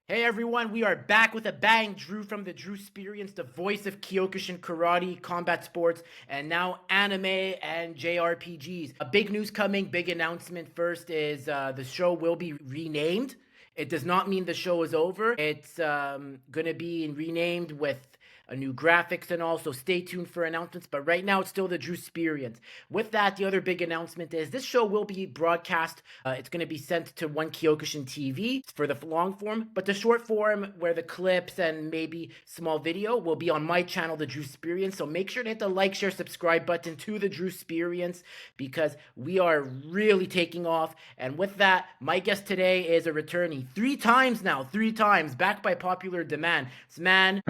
Hey everyone, we are back with a bang. Drew from the Drewsperience, the voice of Kyokushin karate, combat sports, and now anime and JRPGs. A big news coming, big announcement first is the show will be renamed. It does not mean the show is over. It's going to be renamed with a new graphics and all, so stay tuned for announcements. But right now, it's still the Drewsperience. With that, the other big announcement is this show will be broadcast. It's going to be sent to One Kyokushin TV for the long form, but the short form, where the clips and maybe small video, will be on my channel, the Drewsperience. So make sure to hit the like, share, subscribe button to the Drewsperience because we are really taking off. And with that, my guest today is a returning three times, backed by popular demand. This man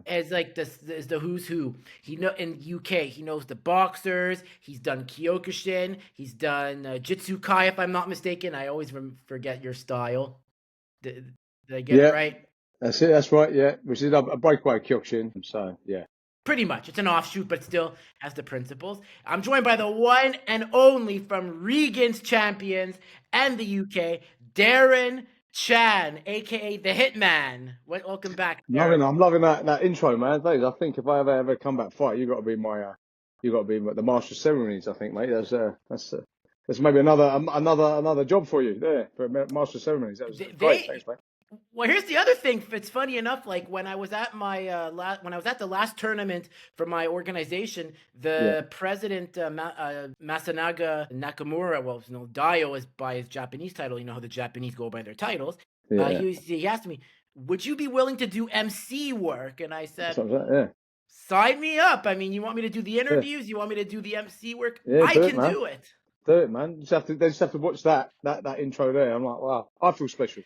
as like this is the who's who. He know in UK. He knows the boxers. He's done Kyokushin. He's done Jitsu Kai, if I'm not mistaken. I always forget your style. Did I get it Yeah, right? that's it. That's right. Yeah, which is a breakaway Kyokushin. So yeah, Pretty much. It's an offshoot, but still has the principles. I'm joined by the one and only from Regans Champions and the UK, Darren Chan, aka the Hitman. Welcome back, Darren. I'm loving that intro, man. Thanks. I think if I ever come back fight, you got to be you got to be the master of ceremonies. I think, mate. That's maybe another job for you there for master of ceremonies. That was great. They Thanks, mate. Well, here's the other thing. It's funny enough. Like when I was at my when I was at the last tournament for my organization, Yeah, the president Masanaga Nakamura, well, Dio is by his Japanese title. You know how the Japanese go by their titles. yeah. He asked me, "Would you be willing to do MC work?" And I said, Something like that. "Sign me up. I mean, you want me to do the Yeah, interviews? You want me to do the MC work? yeah, yeah. I Do it, can man. do it." Do it, man. They just have to watch that intro there. I'm like, wow, I feel special.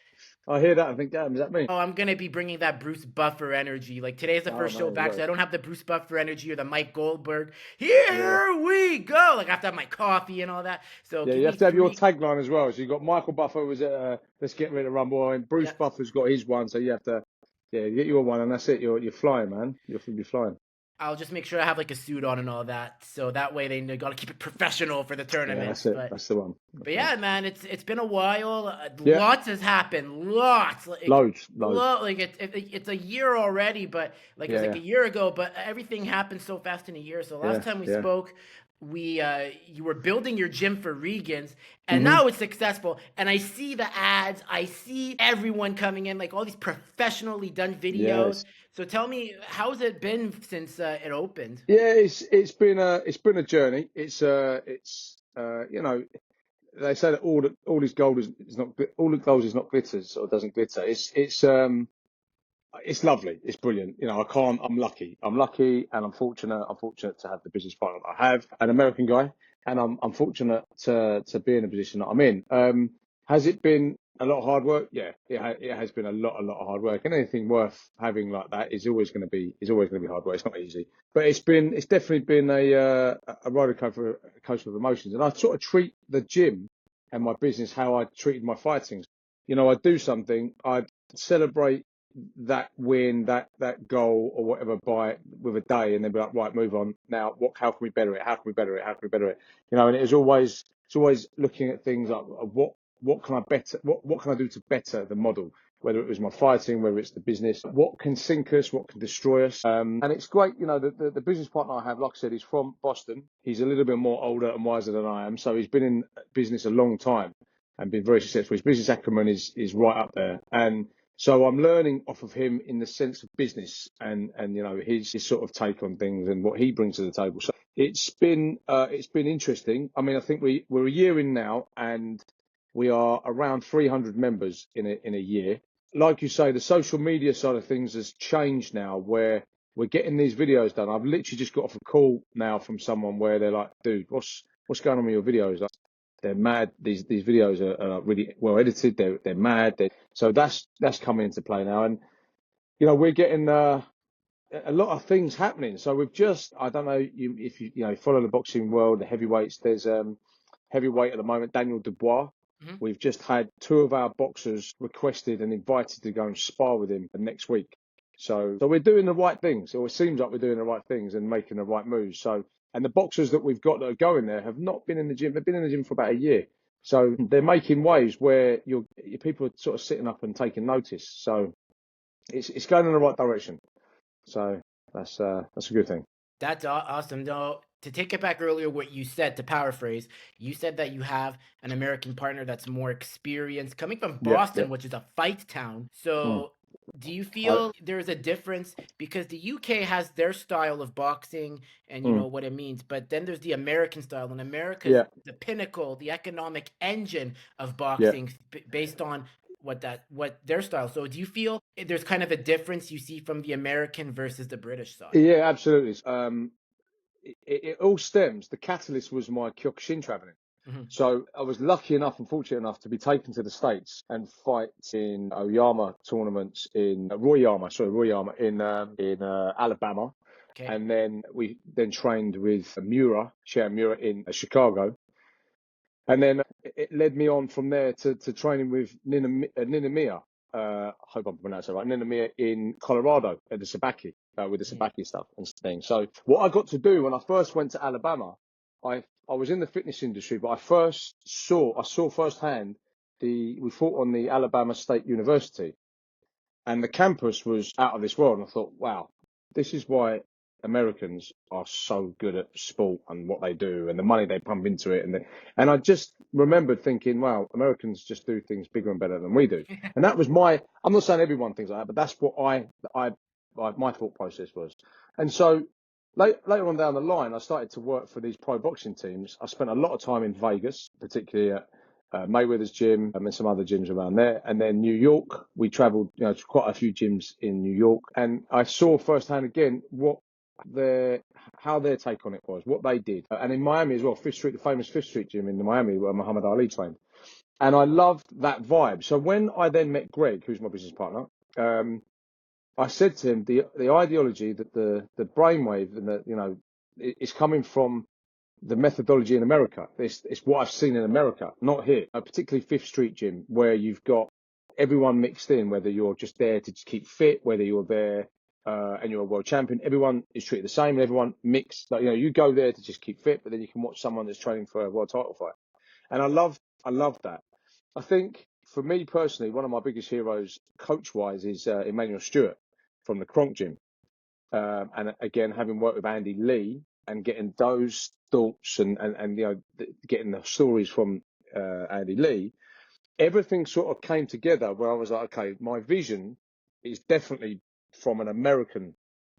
I hear that and think, damn, is that me? Oh, I'm gonna be bringing that Bruce Buffer energy. Like today's the Oh first show man, back, so I don't have the Bruce Buffer energy or the Mike Goldberg. yeah. Here we go. Like I have to have my coffee and all that. So Yeah, give you me have to have your three. tagline as well. So you've got Michael Buffer was at Let's Get Rid of Rumble, and Bruce Yeah, Buffer's got his one. So you have to, yeah, get your one, and that's it. You're flying, man. You'll be flying. I'll just make sure I have like a suit on and all that. So that way they gotta keep it professional for the Yeah, that's tournaments. it. But That's the one. but That's the one. yeah, man, it's been a while. Yeah, Lots has happened. Lots. loads. Like it's a year already, but like it was Yeah, like yeah, a year ago. But everything happened so fast in a year. So last yeah, time we yeah. spoke, we you were building your gym for Regans, and hmm now it's successful. And I see the ads. I see everyone coming in, like all these professionally done videos. Yes. So tell me, how's it been since it opened? Yeah, it's been a journey. You know, they say that all is gold is not all the gold is not glitters or doesn't glitter. It's lovely. It's brilliant. You know, I can't. I'm lucky. I'm lucky, and I'm fortunate. I'm fortunate to have the business partner that I have, an American guy, and I'm fortunate to be in the position that I'm in. Has it been a lot of hard work? Yeah, it has been a lot of hard work. And anything worth having like that is always going to be hard work. It's not easy, but it's definitely been a roller coaster of emotions. And I sort of treat the gym and my business how I treated my fighting. You know, I do something, I celebrate that win, that goal or whatever by with a day, and then be like, right, move on. Now, how can we better it? How can we better it? How can we better it? You know, and it's always looking at things like what can I better? What can I do to better the model? Whether it was my fighting, whether it's the business, what can sink us, what can destroy us. And it's great, you know, the business partner I have, like I said, he's from Boston. He's a little bit more older and wiser than I am, so he's been in business a long time and been very successful. His business acumen is right up there, and so I'm learning off of him in the sense of business and you know his sort of take on things and what he brings to the table. So it's been interesting. I mean, I think we're a year in now, and we are around 300 members in a year. Like you say, the social media side of things has changed now, where we're getting these videos done. I've literally just got off a call now from someone where they're like, "Dude, what's going on with your videos?" They're mad. These videos are really well edited. They're mad. So that's coming into play now, and you know we're getting a lot of things happening. So we've just I don't know if you know follow the boxing world, the heavyweights. There's heavyweight at the moment, Daniel Dubois. Hmm. We've just had two of our boxers requested and invited to go and spar with him next week. So we're doing the right things, or it seems like we're doing the right things and making the right moves. So, and the boxers that we've got that are going there have not been in the gym. They've been in the gym for about a year. So they're making waves where your people are sort of sitting up and taking notice. So it's going in the right direction. So that's a good thing. That's awesome. No, to take it back earlier, what you said, to paraphrase, you said that you have an American partner that's more experienced, coming from Yeah, Boston, yeah. which is a fight town. Mm. So, do you I, feel there's a difference because the UK has their style of boxing and you know mm, what it means, but then there's the American style, and America's yeah, the pinnacle, the economic engine of yeah, boxing based on what their style. So, do you feel there's kind of a difference you see from the American versus the British side? yeah. Absolutely. It all stems. The catalyst was my Kyokushin traveling. Mhm. So I was lucky enough and fortunate enough to be taken to the States and fight in Oyama tournaments in Royama in Alabama, Okay. and then we then trained with Sharon Mura in Chicago, and then it led me on from there to training with Ninamiya. I hope I'm pronouncing it right. Ninamiya in Colorado at the Sabaki with the Mhm. Sabaki stuff and things. So what I got to do when I first went to Alabama, I was in the fitness industry, but I saw firsthand we fought on the Alabama State University, and the campus was out of this world. And I thought, wow, this is why Americans are so good at sport and what they do and the money they pump into it. And I just remembered thinking, wow, Americans just do things bigger and better than we do. And that was I'm not saying everyone thinks like that, but that's what my thought process was. And so later on down the line, I started to work for these pro boxing teams. I spent a lot of time in Vegas, particularly at Mayweather's gym and some other gyms around there. And then New York, we traveled, to quite a few gyms in New York. And I saw firsthand again how their take on it was, what they did. And in Miami as well, Fifth Street, the famous Fifth Street gym in Miami where Muhammad Ali trained. And I loved that vibe. So when I then met Greg, who's my business partner, I said to him, the ideology that the brainwave and it's coming from the methodology in America. It's what I've seen in America, not here. Particularly Fifth Street Gym, where you've got everyone mixed in, whether you're just there to just keep fit, whether you're there and you're a world champion. Everyone is treated the same, and everyone mixed. Like, you go there to just keep fit, but then you can watch someone that's training for a world title fight. And I love that. I think for me personally, one of my biggest heroes, coach-wise, is Emmanuel Stewart from the Kronk Gym. And again, having worked with Andy Lee and getting those thoughts and getting the stories from Andy Lee, everything sort of came together where I was like, okay, my vision is definitely from an American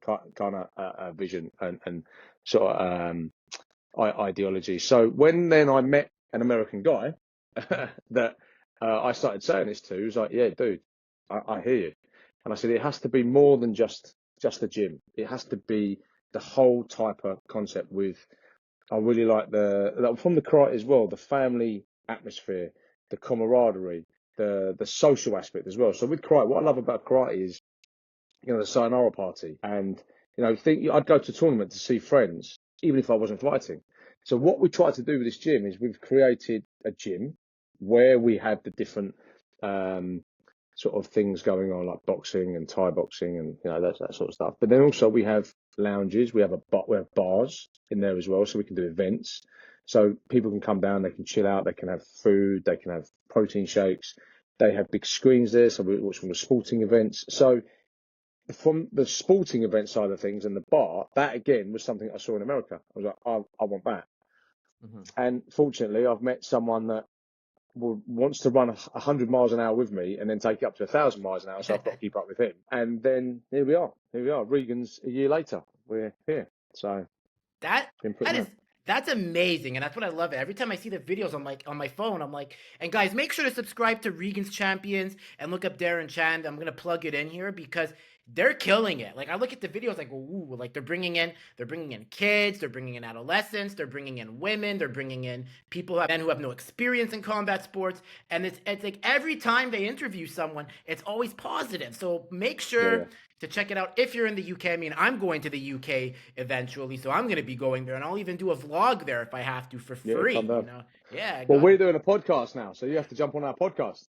kind of vision and sort of ideology. So when then I met an American guy that I started saying this to, he was like, yeah, dude, I hear you. And I said, it has to be more than just a gym. It has to be the whole type of concept I really like from the karate as well, the family atmosphere, the camaraderie, the social aspect as well. So with karate, what I love about karate is, the sayonara party. And, I'd go to a tournament to see friends, even if I wasn't fighting. So what we try to do with this gym is we've created a gym where we have the different sort of things going on, like boxing and Thai boxing and that sort of stuff. But then also we have lounges, we have bars in there as well, so we can do events. So people can come down, they can chill out, they can have food, they can have protein shakes. They have big screens there, so we watch from the sporting events. So from the sporting event side of things and the bar, that again was something I saw in America. I was like, I want that. Mhm. And fortunately, I've met someone that wants to run 100 miles an hour with me and then take it up to 1,000 miles an hour, so I've got to keep up with him. And then here we are. Regans a year later. We're here. So That it's been pretty that mad. is that's amazing, and that's what I love. Every time I see the videos on my phone, I'm like, and guys, make sure to subscribe to Regans Champions and look up Darren Chan. I'm gonna plug it in here because they're killing it. Like I look at the videos, like ooh, like they're bringing in kids, they're bringing in adolescents, they're bringing in women, they're bringing in men who have no experience in combat sports, and it's like every time they interview someone, it's always positive. So make Yeah, sure yeah. to check it out if you're in the UK. I mean, I'm going to the UK eventually, so I'm going to be going there, and I'll even do a vlog there if I have to for Yeah, free. come down. Yeah, I Well, got we're it. doing a podcast now, so you have to jump on our podcast.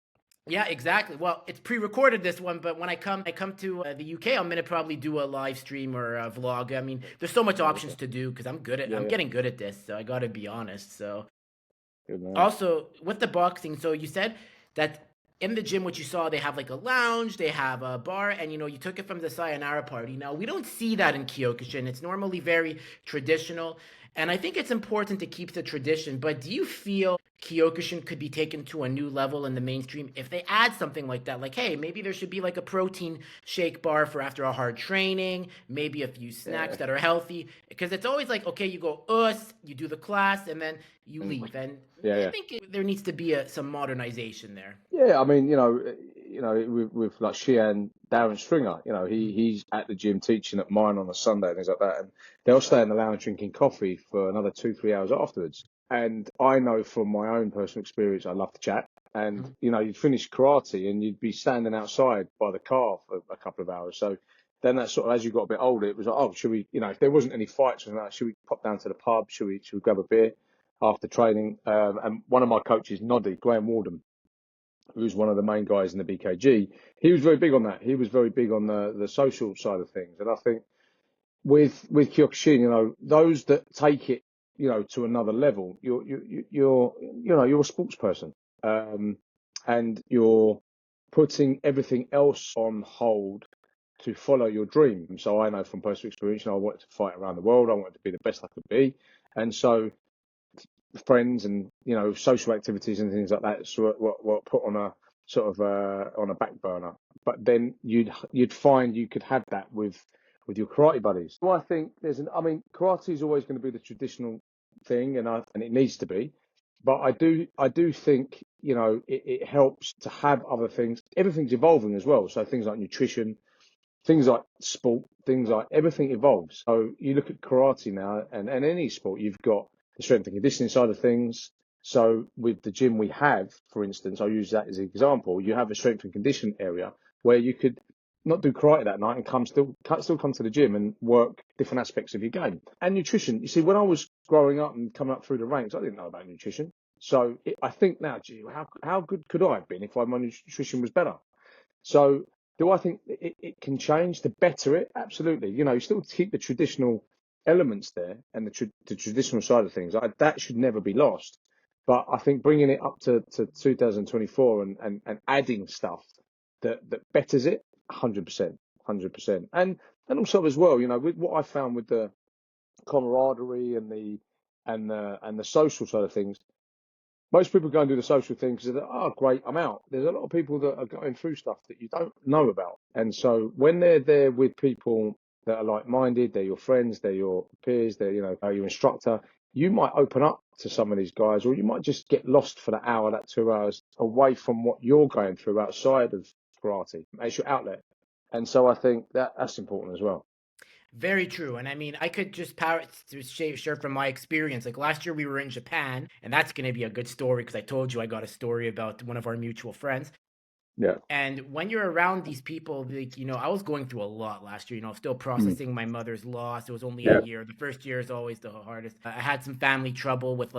Yeah, exactly. Well, it's pre-recorded this one, but when I come to the UK, I'm gonna probably do a live stream or a vlog. I mean, there's so much options Awesome. to do because Yeah, I'm yeah. getting good at this, so I gotta be honest. So Good man. also with the boxing, so you said that in the gym, what you saw, they have like a lounge, they have a bar, and you took it from the sayonara party. Now, we don't see that in Kyokushin. It's normally very traditional, and I think it's important to keep the tradition. But do you feel Kyokushin could be taken to a new level in the mainstream if they add something like that? Like, hey, maybe there should be like a protein shake bar for after a hard training, maybe a few snacks Yeah. that are healthy. Because it's always like, okay, you go you do the class, and then you Mm. leave. And Yeah, I yeah. think there needs to be some modernization there. Yeah, I mean, with like Shian, Darren Stringer, Mm. he's at the gym teaching at mine on a Sunday and things like that, and they'll stay in the lounge drinking coffee for another 2, 3 hours afterwards. And I know from my own personal experience, I love to chat. And Mhm. you'd finish karate and you'd be standing outside by the car for a couple of hours. So then that sort of, as you got a bit older, it was like, oh, should we, if there wasn't any fights or anything, should we pop down to the pub? Should we grab a beer after training? And one of my coaches, Noddy, Graham Warden, who's one of the main guys in the BKG, he was very big on that. He was very big on the social side of things. And I think with Kyokushin, those that take it, to another level, you're a sports person, and you're putting everything else on hold to follow your dream. So I know from personal experience, I wanted to fight around the world. I wanted to be the best I could be, and so friends and social activities and things like that were put on a sort of on a back burner. But then you'd find you could have that with your karate buddies. Well, I think I mean, karate is always going to be the traditional thing, and it needs to be. But I do think it helps to have other things. Everything's evolving as well. So things like nutrition, things like sport, things like everything evolves. So you look at karate now, and any sport, you've got the strength and conditioning side of things. So with the gym we have, for instance, I'll use that as an example. You have a strength and conditioning area where you could not do karate that night and still come to the gym and work different aspects of your game. And nutrition. You see, when I was growing up and coming up through the ranks, I didn't know about nutrition. So I think now, gee, how good could I have been if my nutrition was better? So do I think it can change to better it? Absolutely. You still keep the traditional elements there and the traditional side of things. That should never be lost. But I think bringing it up to 2024 and adding stuff that betters it, 100%, 100%. And also as well, with what I found with the camaraderie and the social side of things, most people go and do the social thing because they're, oh, great, I'm out. There's a lot of people that are going through stuff that you don't know about. And so when they're there with people that are like-minded, they're your friends, they're your peers, they're, your instructor, you might open up to some of these guys, or you might just get lost for that hour, that 2 hours away from what you're going through outside of karate. It's your outlet. And so I think that's important as well. Very true. And I mean, I could just share from my experience. Like last year, we were in Japan, and that's going to be a good story because I told you I got a story about one of our mutual friends. Yeah. And when you're around these people, like, I was going through a lot last year, still Mm. processing my mother's loss. It was only a Yeah. year. The first year is always the hardest. I had some family trouble with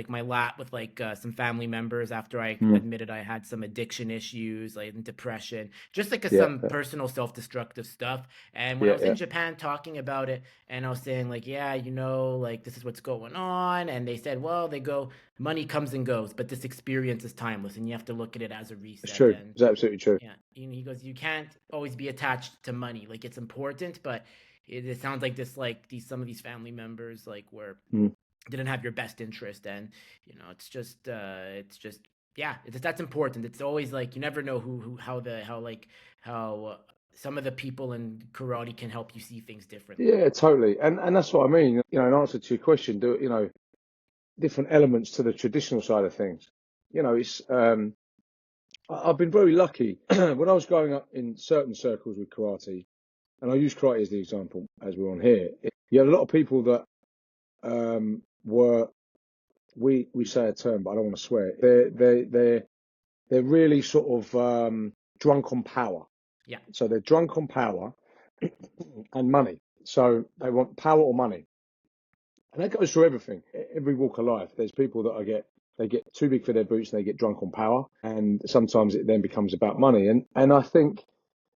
my lap with some family members after I Mm. admitted I had some addiction issues, like depression, just like Yeah. some personal self-destructive stuff. And when I Yeah. was in Yeah. Japan talking about it, and I was saying like, yeah, like this is what's going on, and they said, well, they go, money comes and goes, but this experience is timeless, and you have to look at it as a It's reset. true. And It's absolutely true. yeah, he goes, you can't always be attached to money. Like it's important, but it sounds like some of these family members like Mm. didn't have your best interest, and it's just yeah, that's important. It's always like you never know how some of the people in karate can help you see things differently. Yeah, totally. And that's what I mean. In answer to your question, different elements to the traditional side of things. It's I've been very lucky when I was growing up in certain circles with karate, and I use karate as the example as we're on here. You had a lot of people that were we say a term, but I don't want to swear. They're really sort of drunk on power. Yeah. So they're drunk on power and money. So they want power or money. And that goes through everything, every walk of life. There's people that they get too big for their boots and they get drunk on power. And sometimes it then becomes about money. And I think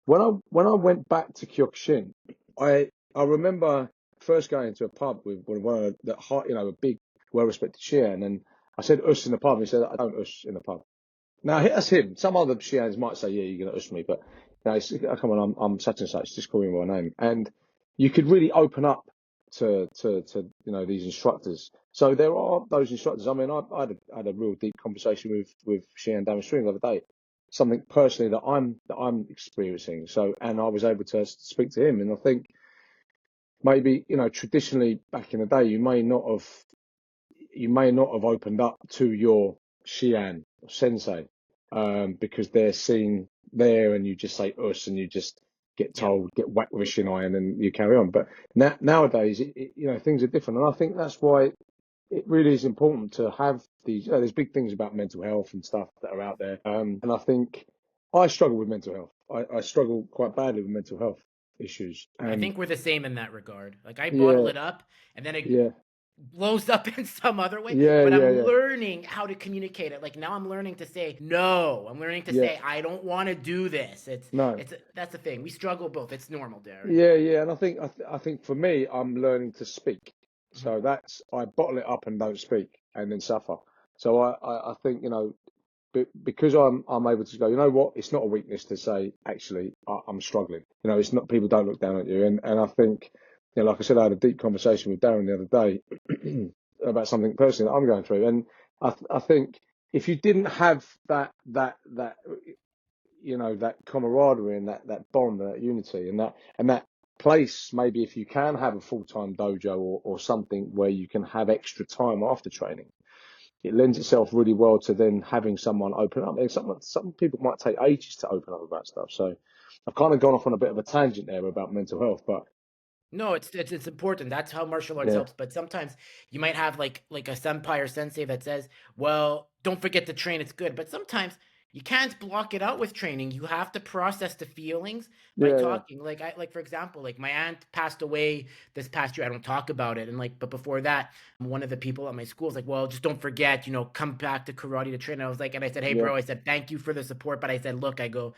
when I went back to Kyokushin, I remember first going to a pub with one of a big, well-respected Shian. And I said us in the pub. And he said, I don't us in the pub. Now that's him. Some other Shians might say, "Yeah, you're going to ush me," but no, come on, I'm such and such. Just call me by name, and you could really open up to these instructors. So there are those instructors. I mean, I had a real deep conversation with Shian Darren Chan the other day. Something personally that I'm experiencing. So, and I was able to speak to him, and I think maybe traditionally back in the day, you may not have opened up to your Shian or Sensei because they're seen there, and you just say us, and you just get Yeah. told, get whacked with a shin iron, and you carry on. But nowadays, things are different, and I think that's why it really is important to have these. There's big things about mental health and stuff that are out there, and I think I struggle with mental health. I struggle quite badly with mental health issues, I and think we're the same in that regard. Like I bottle yeah, it up and then it yeah, blows up in some other way, yeah, but yeah, I'm yeah, learning how to communicate it. Like now I'm learning to say no. I'm learning to yeah. say I don't want to do this. No. That's the thing. We struggle both. It's normal, Darren. Yeah, yeah, and I think for me, I'm learning to speak. Mhm. So that's I bottle it up and don't speak, and then suffer. So I think because I'm able to go. You know what? It's not a weakness to say actually I'm struggling. It's not people don't look down at you, and I think like I said, I had a deep conversation with Darren the other day about something personally that I'm going through, and I think if you didn't have that that camaraderie and that bond, that unity, and that place. Maybe if you can have a full-time dojo or something where you can have extra time after training, it lends itself really well to then having someone open up. And some people might take ages to open up about stuff. So I've kind of gone off on a bit of a tangent there about mental health, but No, it's important. That's how martial arts yeah, helps. But sometimes you might have like a senpai or sensei that says, "Well, don't forget to train. It's good." But sometimes you can't block it out with training. You have to process the feelings by yeah, yeah, talking. Like for example, like my aunt passed away this past year. I don't talk about it. And but before that, one of the people at my school was like, "Well, just don't forget, come back to karate to train." And I was like, and I said, "Hey, yeah, bro," I said, "Thank you for the support." But I said, "Look, I go,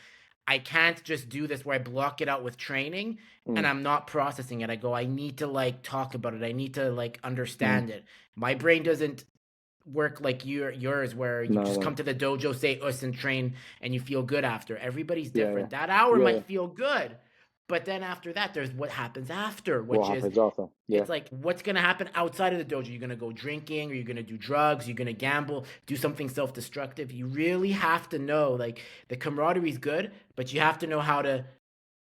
I can't just do this where I block it out with training and mm, I'm not processing it. I go, I need to like talk about it. I need to like mm, understand it. My brain doesn't work like yours where you no, just come no, to the dojo, say us and train and you feel good after. Everybody's yeah, yeah, different. That hour yeah, yeah. might feel good. But then after that, there's what happens after, What which is happens after? Yeah, it's like what's gonna happen outside of the dojo? You're gonna go drinking, or you're gonna do drugs, you're gonna gamble, do something self-destructive. You really have to know, like the camaraderie is good, but you have to know how to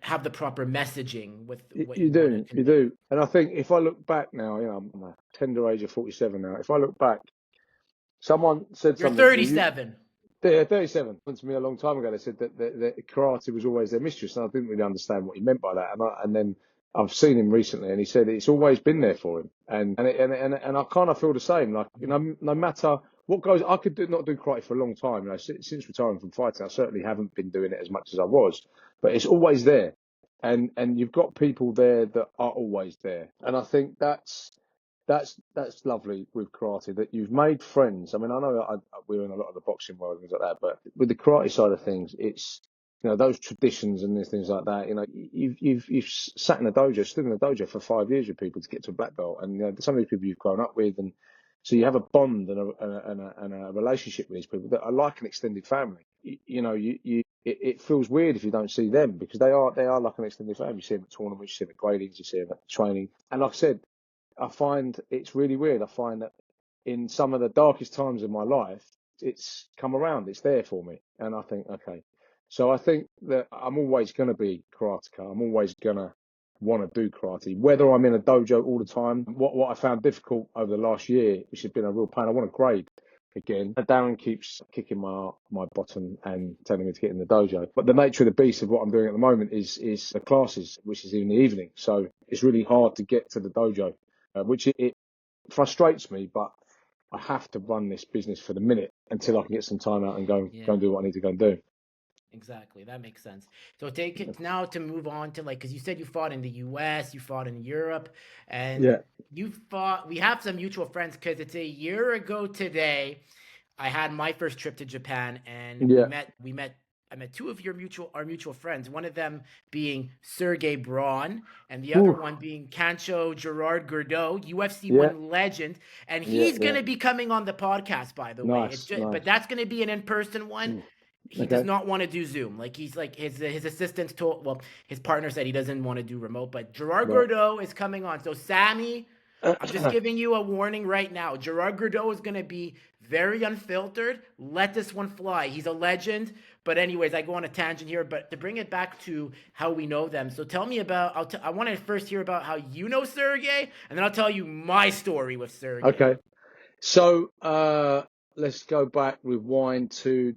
have the proper messaging with what you you want to do, you convey. do. And I think if I look back now, I'm a tender age of 47 now. If I look back, someone said You're something to me. 37. Yeah, 37. To me a long time ago, they said that karate was always their mistress, and I didn't really understand what he meant by that. And then I've seen him recently, and he said it's always been there for him. And I kind of feel the same. Like Mhm. no matter what goes, I could not do karate for a long time. Since retiring from fighting, I certainly haven't been doing it as much as I was, but it's always there. And you've got people there that are always there, and I think that's lovely with karate that you've made friends. I mean, I know we're in a lot of the boxing world and things like that, but with the karate side of things, it's those traditions and these things like that. You've sat in a dojo, stood in a dojo for 5 years with people to get to a black belt, and some of these people you've grown up with, and so you have a bond and a relationship with these people that are like an extended family. It feels weird if you don't see them because they are like an extended family. You see them at tournaments, you see them at gradings, you see them at training, and like I said. I find it's really weird. I find that in some of the darkest times of my life, it's come around. It's there for me. And I think, okay. So I think that I'm always going to be karateka. I'm always going to want to do karate, whether I'm in a dojo all the time. What I found difficult over the last year, which has been a real pain, I want to grade again. Darren keeps kicking my bottom and telling me to get in the dojo. But the nature of the beast of what I'm doing at the moment is the classes, which is in the evening. So it's really hard to get to the dojo which it frustrates me, but I have to run this business for the minute until I can get some time out and go Yeah, and do what I need to go and do. exactly. That makes sense. So take it now to move on to like, because you said you fought in the U.S., you fought in Europe, and Yeah, you fought. We have some mutual friends because it's a year ago today. I had my first trip to Japan, and we yeah, met. We met. I met two of our mutual friends. One of them being Sergey Braun, and the other one being Cancho Gerard Gordeau, UFC Yeah, one legend. And yeah, he's yeah. gonna be coming on the podcast, by the way. It's Nice, just, but nice. that's gonna be an in-person one. He does Okay. not want to do Zoom. Like he's like his assistants told. Well, his partner said he doesn't want to do remote. But Gerard Right. Gordeau is coming on. So Sammy, I'm just giving you a warning right now. Gerard Gordeau is going to be very unfiltered. Let this one fly. He's a legend. But anyways, I go on a tangent here. But to bring it back to how we know them. So tell me about. I want to first hear about how you know Sergey, and then I'll tell you my story with Sergey. Okay. So let's go back, rewind to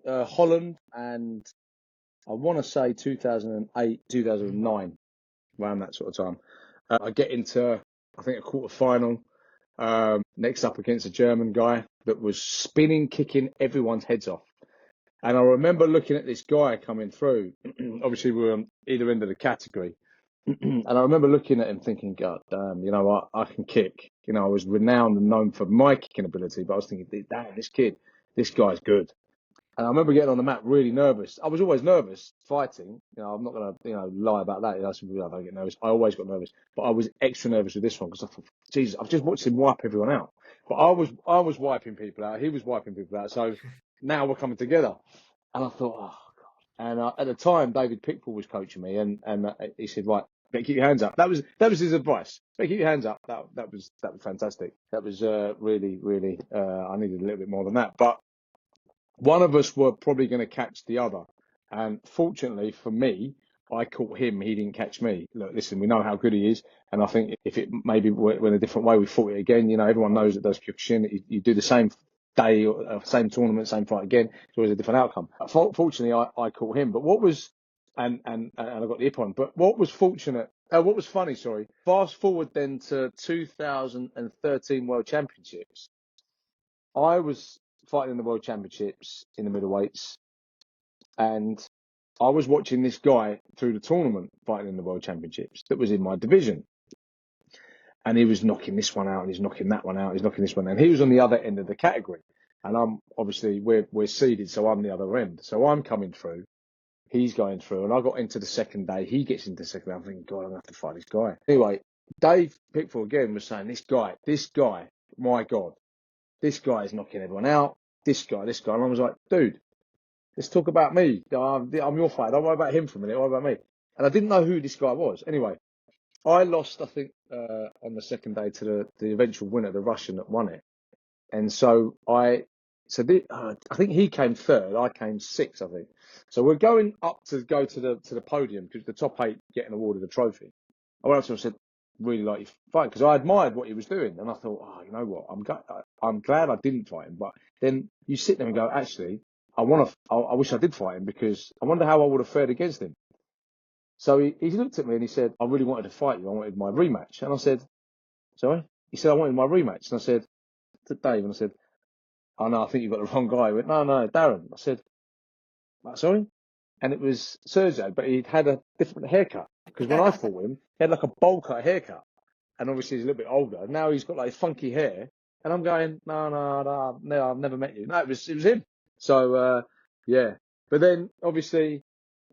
Holland, and I want to say 2008, 2009, around that sort of time. I get into, I think, a quarter final. Next up against a German guy that was spinning, kicking everyone's heads off. And I remember looking at this guy coming through. Obviously, we were on either end of the category. And I remember looking at him thinking, God damn, you know what, I can kick. You know, I was renowned and known for my kicking ability, but I was thinking, damn, this guy's good. And I remember getting on the mat really nervous. I was always nervous fighting. You know, I'm not going to, lie about that. You know, some people don't get nervous. I always got nervous, but I was extra nervous with this one because I thought, Jesus, I've just watched him wipe everyone out. But I was wiping people out. He was wiping people out. So now we're coming together. And I thought, oh God. And at the time, David Pickford was coaching me, and he said, right, better keep your hands up. That was his advice. Better keep your hands up. That was fantastic. That was really, really. I needed a little bit more than that, but one of us were probably going to catch the other. And fortunately for me, I caught him. He didn't catch me. Look, listen, we know how good he is. And I think if it maybe went a different way, we fought it again. You know, everyone knows that does Kyokushin. You do the same day or same tournament, same fight again. It's always a different outcome. Fortunately, I caught him. But what was, and I got the hip on. But what was fortunate, what was funny, sorry, fast forward then to 2013 World Championships. I was fighting in the World Championships in the middleweights, and I was watching this guy through the tournament fighting in the World Championships that was in my division. And he was knocking this one out, and he's knocking that one out, he's knocking this one out. And he was on the other end of the category. And I'm obviously, we're seeded, so I'm the other end. So I'm coming through, he's going through, and I got into the second day, he gets into the second day. I'm thinking, God, I'm going to have to fight this guy. Anyway, Dave Pickford again was saying, this guy, my God. This guy is knocking everyone out. This guy. And I was like, dude, let's talk about me. I'm your fighter. Don't worry about him for a minute. Worry about me. And I didn't know who this guy was. Anyway, I lost, I think, on the second day to the eventual winner, the Russian that won it. And so I think he came third. I came sixth, I think. So we're going up to go to the podium because the top 8 getting awarded a trophy. I went up to him and said, really like you fight, because I admired what he was doing, and I thought, oh, you know what, I'm glad I didn't fight him. But then you sit there and go, actually, I wish I did fight him, because I wonder how I would have fared against him. So he looked at me and he said, I really wanted to fight you. I wanted my rematch. And I said, sorry? He said, I wanted my rematch. And I said to Dave, and I said, oh no, I think you've got the wrong guy. He went, no, Darren. I said, sorry? And it was Sergey, but he'd had a different haircut, because when I fought him, he had like a bowl cut haircut. And obviously he's a little bit older. Now he's got like funky hair. And I'm going, no, I've never met you. No, it was him. So, yeah. But then obviously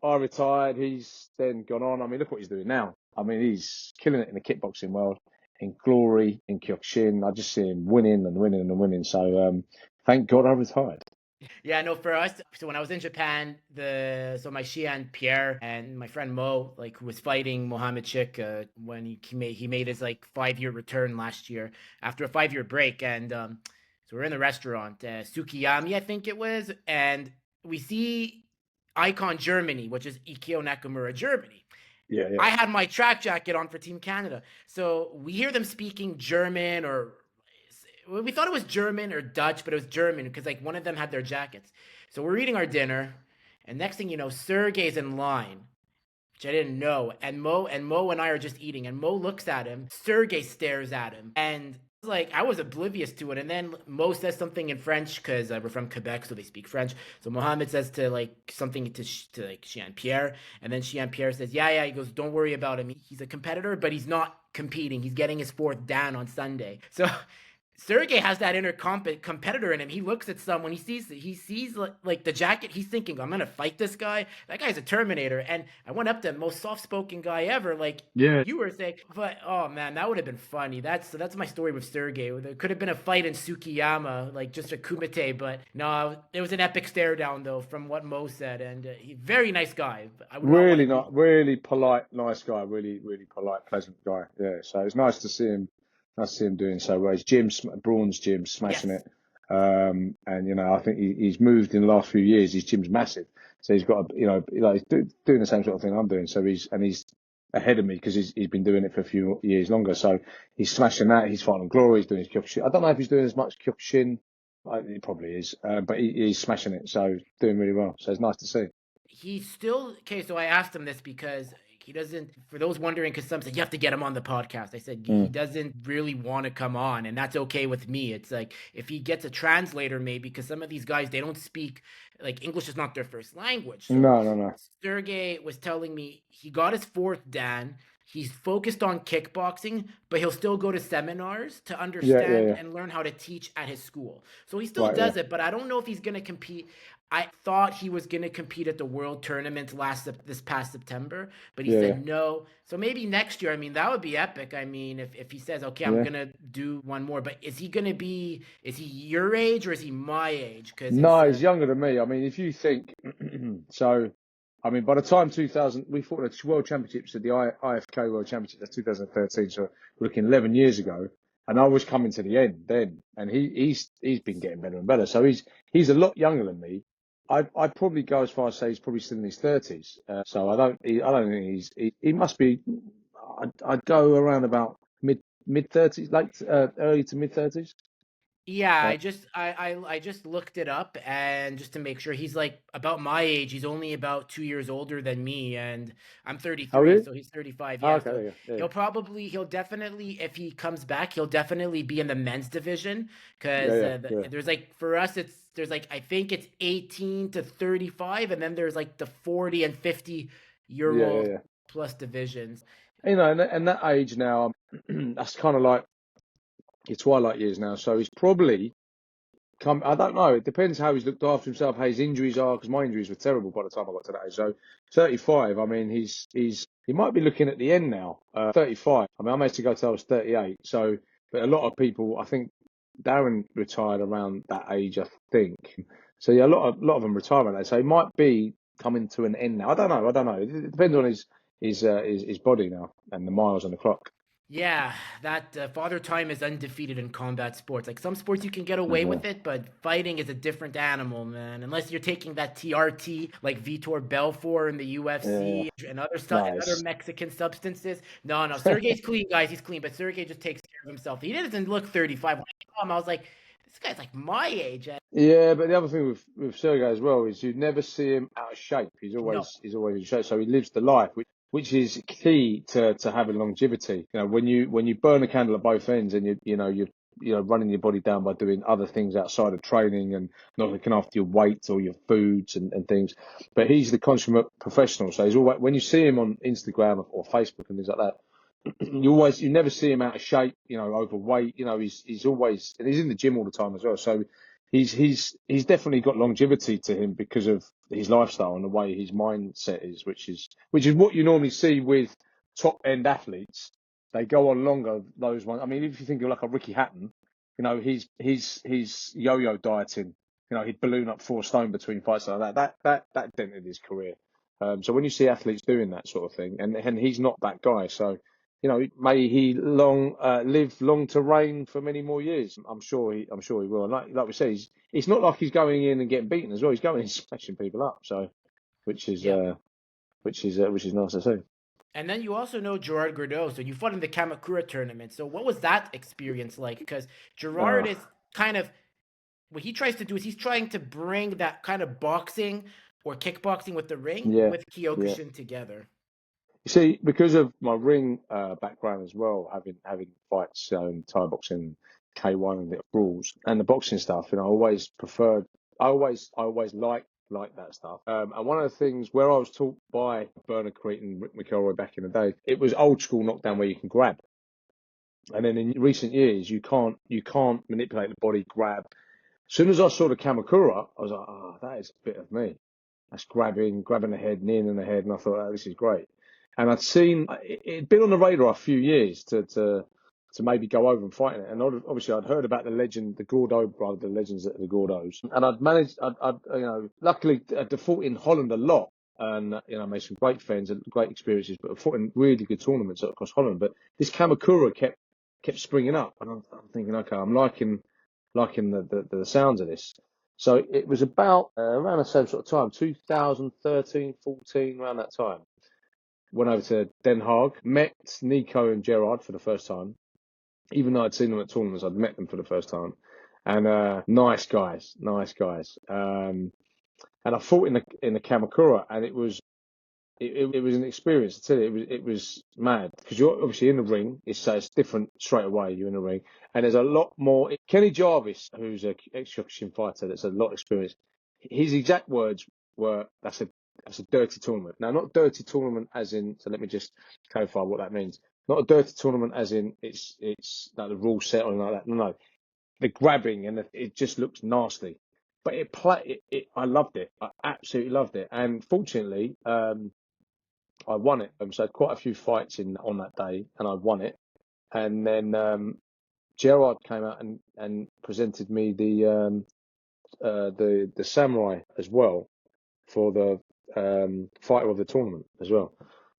I retired. He's then gone on. I mean, look what he's doing now. I mean, he's killing it in the kickboxing world, in glory, in Kyokushin. I just see him winning and winning and winning. So, thank God I retired. Yeah, no, for us, so when I was in Japan, my Xian Pierre and my friend Mo, like, who was fighting Mohammed Chik when he made his like 5-year return last year after a 5-year break, and so we're in the restaurant, Sukiyami, I think it was, and we see Icon Germany, which is Ikeo Nakamura, Germany. Yeah. I had my track jacket on for Team Canada, so we hear them speaking German, or we thought it was German or Dutch, but it was German because like one of them had their jackets. So we're eating our dinner, and next thing you know, Sergey's in line, which I didn't know. And Mo and I are just eating, and Mo looks at him. Sergey stares at him, and like I was oblivious to it. And then Mo says something in French because we're from Quebec, so they speak French. So Mohammed says to like something to like Xian Pierre, and then Xian Pierre says, yeah. He goes, don't worry about him. He's a competitor, but he's not competing. He's getting his 4th dan on Sunday. So Sergey has that inner competitor in him. He looks at someone, he sees like the jacket. He's thinking, "I'm gonna fight this guy. That guy's a Terminator." And I went up to him, most soft-spoken guy ever, like Yeah, you were saying. But oh man, that would have been funny. That's my story with Sergey. There could have been a fight in Tsukiyama, like just a kumite. But no, it was an epic stare down though, from what Mo said. And very nice guy. I would not want really to be. not really polite, nice guy, really polite, pleasant guy. Yeah, so it's nice to see him. Nice to see him doing so well. His Braun's gym, smashing Yes, it. And I think he's moved in the last few years. His gym's massive, so he's got he's doing the same sort of thing I'm doing. So he's ahead of me because he's been doing it for a few years longer. So he's smashing that. He's fighting glory. He's doing his Kyokushin. I don't know if he's doing as much Kyokushin. He probably is, but he's smashing it. So doing really well. So it's nice to see. he's still okay. So I asked him this because he doesn't. For those wondering, because some said you have to get him on the podcast. I said he Mm. doesn't really want to come on, and that's okay with me. It's like if he gets a translator, maybe because some of these guys they don't speak like English is not their first language. So No, no, no. Sergey was telling me he got his fourth Dan. He's focused on kickboxing, but he'll still go to seminars to Yeah, yeah, understand yeah. and learn how to teach at his school. So he still Right, yeah. does it, but I don't know if he's going to compete. I thought he was going to compete at the World Tournament this past September, but he Yeah, yeah. said no. So maybe next year. I mean, that would be epic. I mean, if he says, okay, I'm Yeah. going to do one more, but is he going to be, is he your age or is he my age? Because No, he's younger than me. I mean, if you think so, I mean, by the time 2000, we fought at the World Championships at the IFK World Championships, that's 2013. So we're looking 11 years ago, and I was coming to the end then, and he's been getting better and better. So he's a lot younger than me. I'd probably go as far as say he's probably still in his 30s. So I don't think he must be. I'd go around about mid 30s, late early to mid 30s. Yeah, I just looked it up and just to make sure he's like about my age. He's only about 2 years older than me, and I'm How old 33, are you? so he's 35. Oh, Yeah, okay, so there you go. Yeah, he'll definitely, if he comes back, he'll definitely be in the men's division yeah, because yeah, yeah, there's like for us, there's like I think it's 18 to 35, and then there's like the 40 and 50 year yeah, yeah, old yeah. plus divisions. And that age now, that's kind of like your twilight years now. So he's probably come. I don't know. It depends how he's looked after himself, how his injuries are, because my injuries were terrible by the time I got to that age. So 35. I mean, he might be looking at the end now. 35. I mean, I managed to go till I was 38. So, but a lot of people, I think Darren retired around that age, I think. So yeah, a lot of them retire around that. So he might be coming to an end now. I don't know. It depends on his body now and the miles on the clock. Yeah, that Father Time is undefeated in combat sports. Like some sports you can get away Hmm. with it, but fighting is a different animal, man. Unless you're taking that TRT like Vitor Belfort in the Yeah, UFC and other stuff and other nice. Mexican substances. No, no, Sergey's clean, guys. He's clean, but Sergey just takes care of himself. He doesn't look 35. When I saw him, I was like, this guy's like my age. And Yeah, but the other thing with Sergey as well is you never see him out of shape. no, He's always in shape. So he lives the life, which is key to having longevity. When you burn a candle at both ends and you're running your body down by doing other things outside of training and not looking after your weight or your foods and things. But he's the consummate professional. So he's always when you see him on Instagram or Facebook and things like that, you never see him out of shape, overweight. He's always and he's in the gym all the time as well. So he's definitely got longevity to him because of his lifestyle and the way his mindset is, which is what you normally see with top end athletes. They go on longer. Those ones. I mean, if you think of like a Ricky Hatton, he's yo-yo dieting. He'd balloon up 4 stone between fights like that. That dented his career. So when you see athletes doing that sort of thing, and he's not that guy, so may he live long to reign for many more years. I'm sure he will. And like we say, it's not like he's going in and getting beaten as well. He's going in smashing people up. So, which is yeah. uh, which is nice to see. And then you also know Gerard Gordeau, so you fought in the Kamakura tournament. So what was that experience like? Because Uh, Gerard is kind of what he tries to do is he's trying to bring that kind of boxing or kickboxing with the ring yeah, with yeah. Kyokushin together. You see, because of my ring background as well, having fights Thai boxing, K1 and the rules and the boxing stuff, I always preferred. I always liked that stuff. And one of the things where I was taught by Bernard Crete and Rick McElroy back in the day, it was old school knockdown where you can grab. And then in recent years, you can't manipulate the body, grab. As soon as I saw the Kamakura, I was like, oh, that is a bit of me. That's grabbing the head, kneeing in the head, and I thought, oh, this is great. And I'd seen it'd been on the radar a few years to maybe go over and fight in it. And obviously, I'd heard about the legend, the Gordo brother, the legends of the Gordos, and I'd luckily I fought in Holland a lot, and made some great friends and great experiences. But I fought in really good tournaments across Holland. But this Kamakura kept springing up, and I'm thinking, okay, I'm liking the sounds of this. So it was about around the same sort of time, 2013, 14, around that time. Went over to Den Haag, met Nico and Gerard for the first time. Even though I'd seen them at tournaments, I'd met them for the first time. And nice guys. And I fought in the Kamakura, and it was an experience. I tell you, it was mad, because you're obviously in the ring. It's different straight away. You're in the ring, and there's a lot more. Kenny Jarvis, who's an ex-Kyokushin fighter, that's a lot of experience. His exact words were, "That's a dirty tournament." Now, not dirty tournament as in. So let me just clarify what that means. Not a dirty tournament as in it's like the rule set or like that. No. The grabbing and it just looks nasty. But I loved it. I absolutely loved it. And fortunately, I won it. So I had quite a few fights on that day, and I won it. And then Gerard came out and presented me the samurai as well for the fighter of the tournament as well.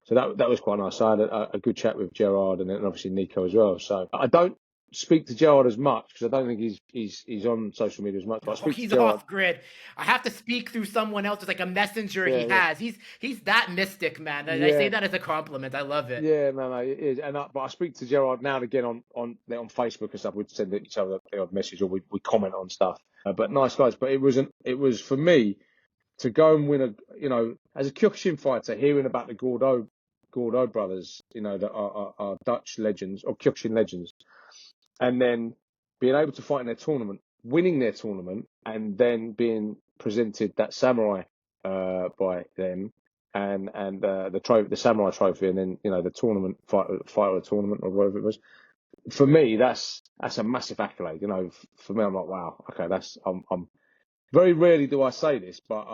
So that was quite nice. So I had a good chat with Gerard, and then obviously Nico as well. So I don't speak to Gerard as much, because I don't think he's on social media as much. But I speak to He's Gerard. off grid. I have to speak through someone else. It's like a messenger Yeah, he yeah. has. He's that mystic, man. I Yeah. say that as a compliment. I love it. Yeah, no, it is. But I speak to Gerard now and again on Facebook and stuff. We'd send each other the odd message, or we comment on stuff. But nice guys. But it was for me to go and win as a Kyokushin fighter, hearing about the Gordo brothers, that are Dutch legends or Kyokushin legends, and then being able to fight in their tournament, winning their tournament, and then being presented that samurai by them, and the samurai trophy, and then the tournament fighter of the tournament, or whatever it was. For me, that's a massive accolade. For me, I'm like, wow, okay, I'm very rarely do I say this, but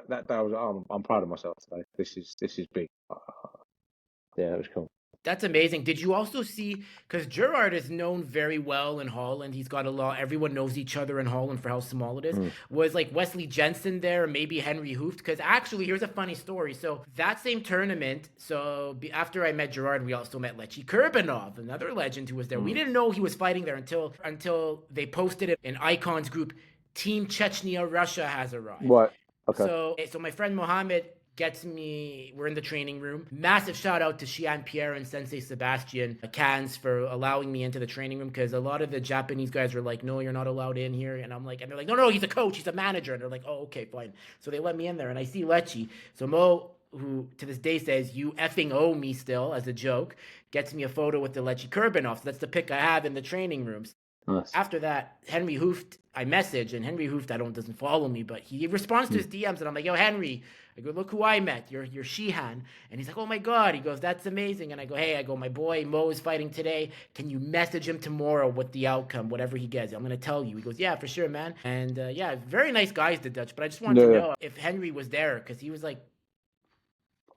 that day I'm proud of myself today. This is big. Yeah, it was cool. That's amazing. Did you also see, because Gerard is known very well in Holland, he's got a lot, everyone knows each other in Holland for how small it is. Was like Wesley Jensen there, or maybe Henry Hooft? Because actually, here's a funny story. So that same tournament, after I met Gerard, we also met Lechi Kurbanov, another legend who was there. We didn't know he was fighting there until they posted it in Icon's group, Team Chechnya Russia has arrived. Right. Okay. So my friend Mohammed we're in the training room. Massive shout out to Xian Pierre and Sensei Sebastian Cans for allowing me into the training room, because a lot of the Japanese guys were like, no, you're not allowed in here. And they're like, no, he's a coach, he's a manager. And they're like, oh, okay, fine. So they let me in there, and I see Lechi. So Mo, who to this day says, you effing owe me still, as a joke, gets me a photo with the Lechi Kurbanov. So that's the pic I have in the training rooms. Nice. After that, Henry Hooft, I message, and Henry Hooft doesn't follow me, but he responds to his DMs, and I'm like, yo, Henry, I go, look who I met, you're Shihan. And he's like, oh my God. He goes, that's amazing. And I go, hey, my boy Mo is fighting today. Can you message him tomorrow with the outcome, whatever he gets? I'm going to tell you. He goes, yeah, for sure, man. And very nice guys, the Dutch. But I just wanted to know if Henry was there, because he was like,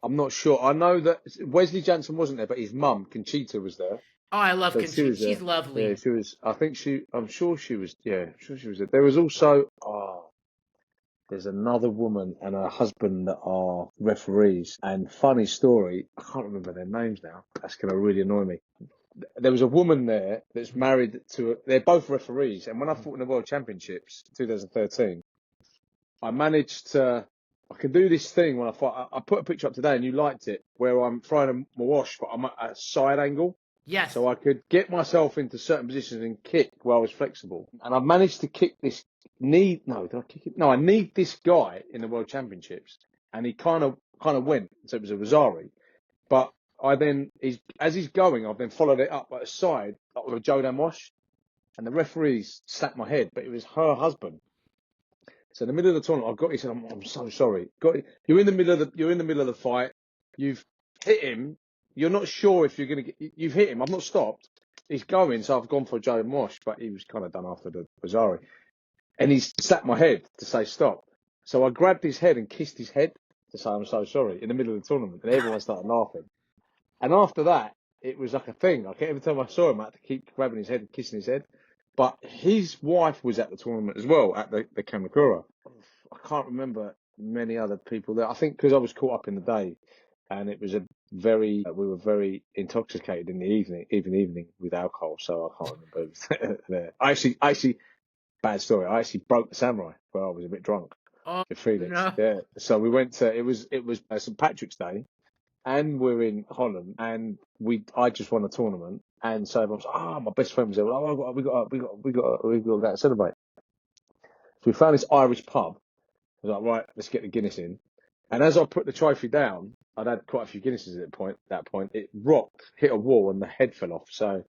I'm not sure. I know that Wesley Jansen wasn't there, but his mum, Conchita, was there. Oh, I love Conchita. She's lovely. Yeah, she was. I'm sure she was. Yeah, I'm sure she was there. There was also, there's another woman and her husband that are referees. And funny story, I can't remember their names now. That's going to really annoy me. There was a woman there that's married they're both referees. And when I fought in the World Championships, 2013, I managed to, I can do this thing when I fight. I put a picture up today and you liked it, where I'm throwing a wash, but I'm at a side angle. Yes. So I could get myself into certain positions and kick where I was flexible. And I managed to kick this did I kick it? No, I kneed this guy in the World Championships, and he kind of went. So it was a Rosari. But as he's going, I've then followed it up at a side, like with a Jodan wash, and the referees slapped my head, but it was her husband. So in the middle of the tournament, he said, I'm so sorry. You're in the middle of the fight. You've hit him. You're not sure if you're going to you've hit him. I've not stopped. he's going, so I've gone for Joe Mosh, but he was kind of done after the Bazari. And he slapped my head to say stop. So I grabbed his head and kissed his head to say I'm so sorry in the middle of the tournament, and everyone started laughing. And after that, it was like a thing. Like every time I saw him, I had to keep grabbing his head and kissing his head. But his wife was at the tournament as well, at the Kamakura. I can't remember many other people there. I think because I was caught up in the day, and it was we were very intoxicated in the evening with alcohol. So I can't remember who was there. Actually, bad story. I actually broke the samurai where I was a bit drunk Oh with Felix. no. Yeah. So we went to it was St Patrick's Day, and we're in Holland, and I just won a tournament, and so everyone's my best friend was there. Oh, we got to go out and celebrate. So we found this Irish pub. I was like, right, let's get the Guinness in. And as I put the trophy down, I'd had quite a few Guinnesses at that point. It rocked, hit a wall, and the head fell off. So,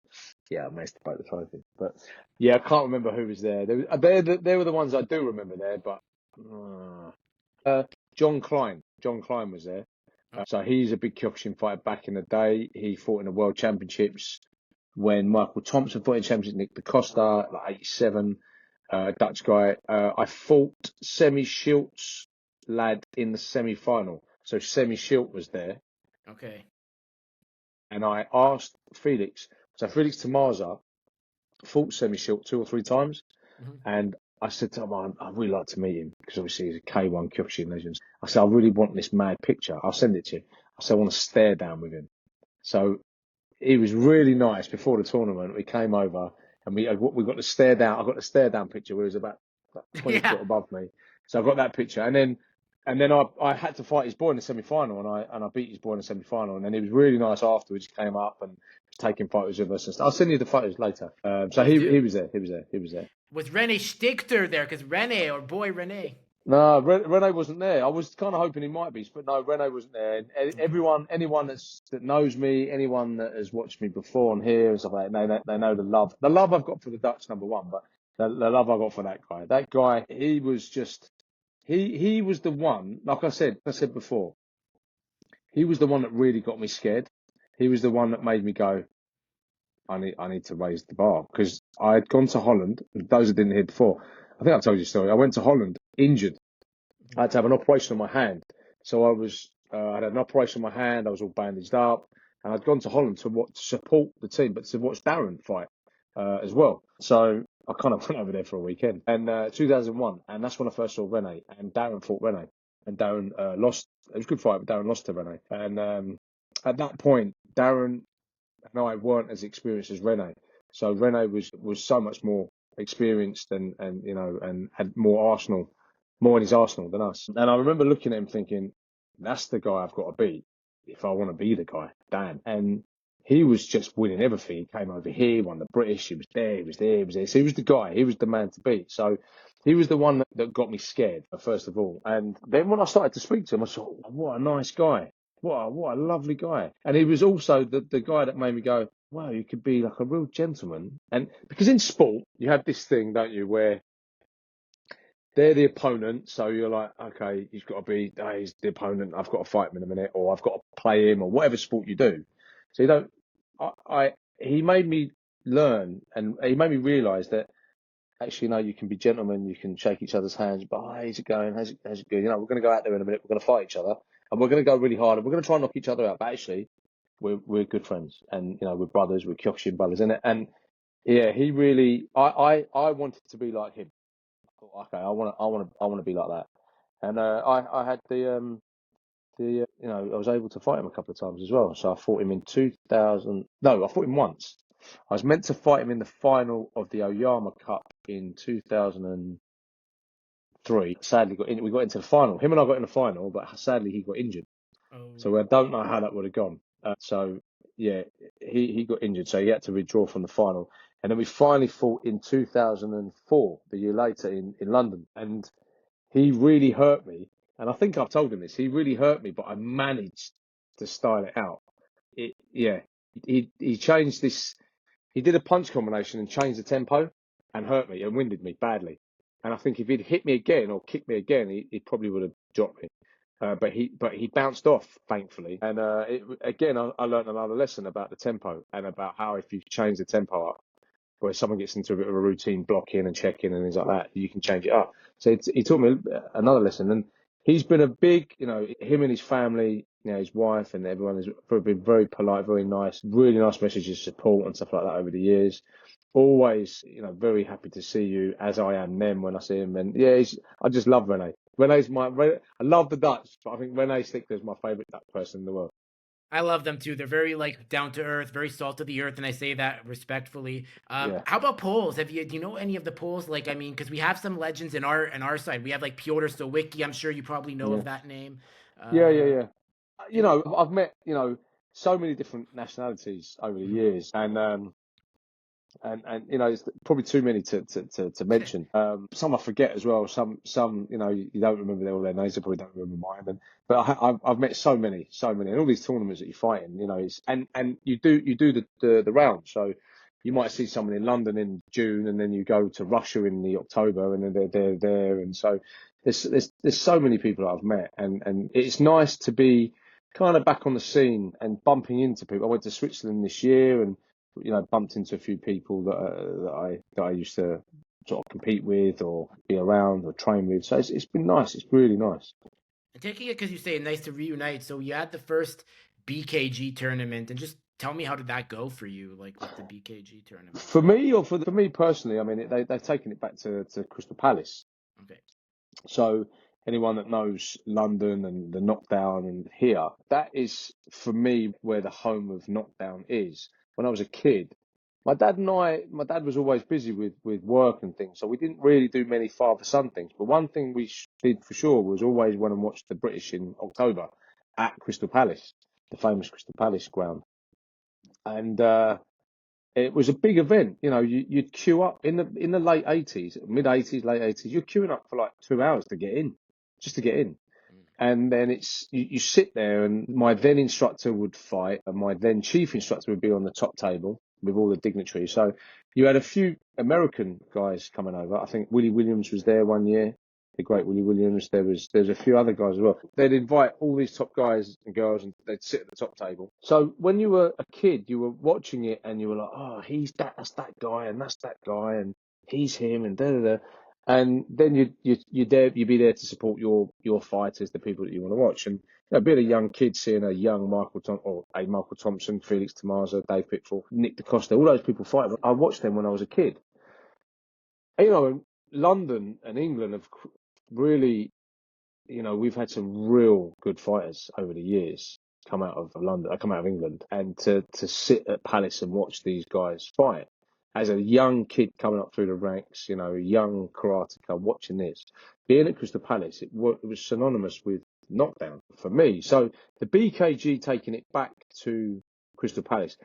yeah, I managed to break the trophy. But yeah, I can't remember who was there. They were the ones I do remember there. But John Klein was there. So he's a big Kyokushin fighter back in the day. He fought in the World Championships when Michael Thompson fought in Championships, Nick DaCosta, like 87. Dutch guy. I fought Semi Schilt's lad in the semi-final. So Semi Schilt was there. Okay. And I asked Felix. So Felix Tamaza fought Semi Schilt 2 or 3 times. Mm-hmm. And I said to him, I'd really like to meet him because obviously he's a K1 Kyokushin legend. I said, I really want this mad picture. I'll send it to you. I said, I want to stare down with him. So he was really nice before the tournament. We came over and we got the stare down. I got the stare down picture where he was about 20 foot above me. So I got that picture. And then I had to fight his boy in the semi-final, and I beat his boy in the semi-final. And then he was really nice afterwards. He came up and was taking photos of us and stuff. I'll send you the photos later. So he was there. He was there. Was Rene Stichter there? Because Rene, or boy Rene. No, Rene wasn't there. I was kind of hoping he might be, but no, Rene wasn't there. And anyone that knows me, anyone that has watched me before and here and stuff like that, they know the love I've got for the Dutch, number one, but the love I got for that guy. That guy, he was just, he was the one. Like I said before, he was the one that really got me scared. He was the one that made me go, I need to raise the bar, because I had gone to Holland. Those that didn't hear before, I think I told you a story. I went to Holland injured. I had to have an operation on my hand. So I had an operation on my hand. I was all bandaged up, and I'd gone to Holland to support the team, but to watch Darren fight as well. So I kind of went over there for a weekend. And 2001, and that's when I first saw Rene, and Darren fought Rene, and Darren lost. It was a good fight, but Darren lost to Rene. And at that point, Darren and I weren't as experienced as Rene. So Rene was so much more experienced and had more in his arsenal than us. And I remember looking at him thinking, that's the guy I've got to beat if I want to be the guy, Dan. And he was just winning everything. He came over here, won the British, he was there. So he was the guy, he was the man to beat. So he was the one that got me scared, first of all. And then when I started to speak to him, I thought, what a nice guy. What a lovely guy. And he was also the guy that made me go, wow, you could be like a real gentleman. And because in sport, you have this thing, don't you, where they're the opponent, so you're like, okay, he's got to be, he's the opponent, I've got to fight him in a minute, or I've got to play him, or whatever sport you do. So you don't, he made me learn, and he made me realise that actually, no, you can be gentlemen, you can shake each other's hands, but how's it going? How's it going? We're going to go out there in a minute, we're going to fight each other, and we're going to go really hard, and we're going to try and knock each other out, but actually, we're good friends, and, we're brothers, we're Kyokushin brothers, innit? And yeah, he really, I wanted to be like him. Okay, I want to be like that, and I had I was able to fight him a couple of times as well. So I fought him in 2000. No, I fought him once. I was meant to fight him in the final of the Oyama Cup in 2003. Sadly, we got into the final. Him and I got in the final, but sadly he got injured. Oh. So I don't know how that would have gone. So yeah, he got injured, so he had to withdraw from the final. And then we finally fought in 2004, the year later in London. And he really hurt me. And I think I've told him this. He really hurt me, but I managed to style it out. He changed this. He did a punch combination and changed the tempo and hurt me and winded me badly. And I think if he'd hit me again or kicked me again, he probably would have dropped me. But he bounced off, thankfully. And again, I learned another lesson about the tempo and about how if you change the tempo up, where someone gets into a bit of a routine blocking and checking and things like that, you can change it up. So he taught me another lesson, and he's been a big, him and his family, his wife and everyone has been very polite, very nice, really nice messages of support and stuff like that over the years. Always, very happy to see you, as I am them when I see him. And yeah, I just love Rene. I love the Dutch, but I think Rene Stickler is my favourite Dutch person in the world. I love them too. They're very like down to earth, very salt of the earth, and I say that respectfully. Yeah, How about Poles? Do you know any of the Poles? Like, I mean, because we have some legends in our side. We have like Piotr Sawicki. I'm sure you probably know yeah, of that name. yeah, yeah, Uh, yeah. any? I've met, so many different nationalities over the Mhm. years, and it's probably too many to mention. Some I forget as well. Some you don't remember all their names. I probably don't remember mine. But I've met so many, and all these tournaments that you fight in, it's and you do the round. So you might see someone in London in June, and then you go to Russia in the October, and then they're there, and so there's so many people that I've met, and it's nice to be kind of back on the scene and bumping into people. I went to Switzerland this year and bumped into a few people that I used to sort of compete with or be around or train with. So it's been nice. It's really nice. I'm taking it because you say nice to reunite. So you had the first BKG tournament, and just tell me how did that go for you, like with the BKG tournament? For me, or for me personally, I mean, they've taken it back to Crystal Palace. Okay. So anyone that knows London and the knockdown and here, that is for me where the home of knockdown is. When I was a kid, my dad was always busy with work and things, so we didn't really do many father son things. But one thing we did for sure was always went and watched the British in October at Crystal Palace, the famous Crystal Palace ground, and it was a big event. You'd queue up in the late 80s, mid 80s, late 80s. You're queuing up for like 2 hours to get in, just to get in. And then you sit there, and my then instructor would fight, and my then chief instructor would be on the top table with all the dignitaries. So you had a few American guys coming over. I think Willie Williams was there one year, the great Willie Williams. There's a few other guys as well. They'd invite all these top guys and girls, and they'd sit at the top table. So when you were a kid, you were watching it, and you were like, oh, that's that guy, and that's that guy, and he's him, and da da da. And then you'd be there to support your fighters, the people that you want to watch. And being a young kid, seeing a young Michael Thompson, Felix Tomaza, Dave Pitfall, Nick DaCosta, all those people fight. I watched them when I was a kid. And, London and England have really, we've had some real good fighters over the years come out of London, come out of England, and to sit at Palace and watch these guys fight. As a young kid coming up through the ranks, a young karateka watching this, being at Crystal Palace, it was synonymous with knockdown for me. So the BKG taking it back to Crystal Palace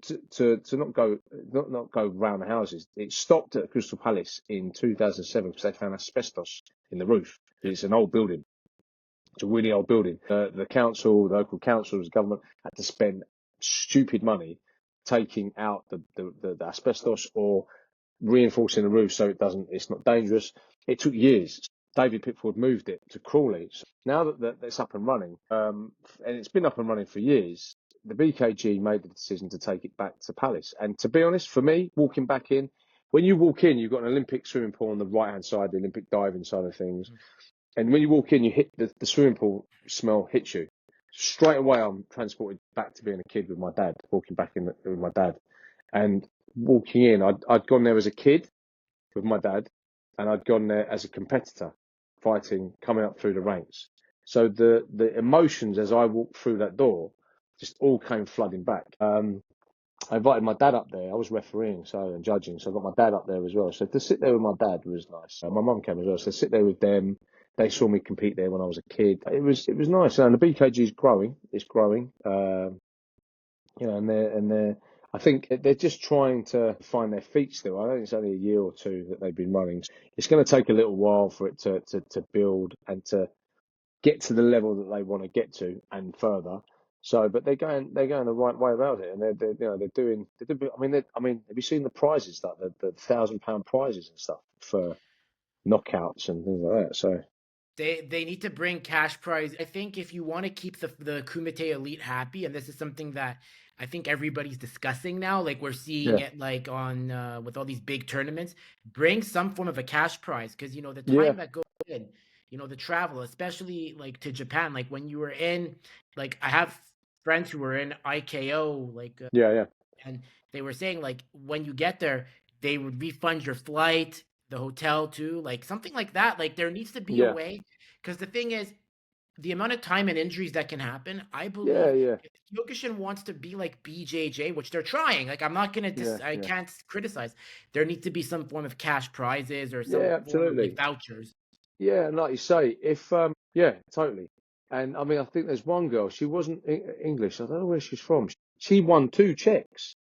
to not go round the houses. It stopped at Crystal Palace in 2007 because they found asbestos in the roof. It's an old building. It's a really old building. The council, the local council, the government had to spend stupid money taking out the asbestos or reinforcing the roof so it's not dangerous. It took years. David Pickford moved it to Crawley. So now that it's up and running, and it's been up and running for years, the BKG made the decision to take it back to Palace. And to be honest, for me, walking back in, when you walk in, you've got an Olympic swimming pool on the right-hand side, the Olympic diving side of things. And when you walk in, you hit the swimming pool smell hits you. Straight away, I'm transported back to being a kid with my dad, walking back in with my dad. And walking in, I'd gone there as a kid with my dad, and I'd gone there as a competitor, fighting, coming up through the ranks. So the emotions as I walked through that door just all came flooding back. I invited my dad up there. I was refereeing, and judging, so I got my dad up there as well. So to sit there with my dad was nice. My mum came as well, so to sit there with them. They saw me compete there when I was a kid. It was nice, and the BKG is growing. It's growing. And they're. I think they're just trying to find their feet still. I think it's only a year or two that they've been running. It's going to take a little while for it to build and to get to the level that they want to get to and further. So, but they're going the right way about it, and they're doing. I mean, have you seen the prizes, like the £1,000 prizes and stuff for knockouts and things like that? So. They need to bring cash prize. I think if you want to keep the Kumite Elite happy, and this is something that I think everybody's discussing now, like we're seeing Yeah, it like on with all these big tournaments, bring some form of a cash prize because the yeah, time that goes in, the travel, especially like to Japan, like when you were in, like I have friends who were in IKO, like yeah, yeah, and they were saying like when you get there, they would refund your flight, the hotel too, like something like that. Like there needs to be a yeah, way, because the thing is, the amount of time and injuries that can happen, I yeah, believe yeah, if Kyokushin wants to be like BJJ, which they're trying, like I'm not gonna yeah, I yeah, can't criticize. There needs to be some form of cash prizes or some yeah, form of like absolutely. vouchers. Yeah, and like you say, if yeah, totally. And I mean, I think there's one girl. She wasn't English. I don't know where she's from. She won two checks.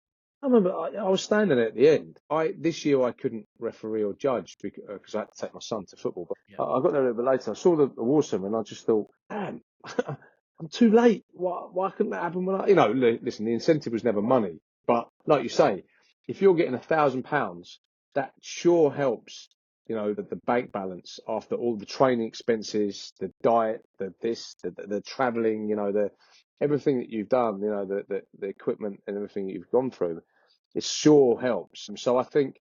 I remember I was standing at the end. I This year I couldn't referee or judge because I had to take my son to football. Yeah, But I got there a little bit later. I saw the awards ceremony and I just thought, damn, I'm too late. Why couldn't that happen when listen, the incentive was never money. But like you say, if you're getting £1,000, that sure helps. The bank balance after all the training expenses, the diet, the traveling, the everything that you've done, the equipment and everything that you've gone through, it sure helps. And so I think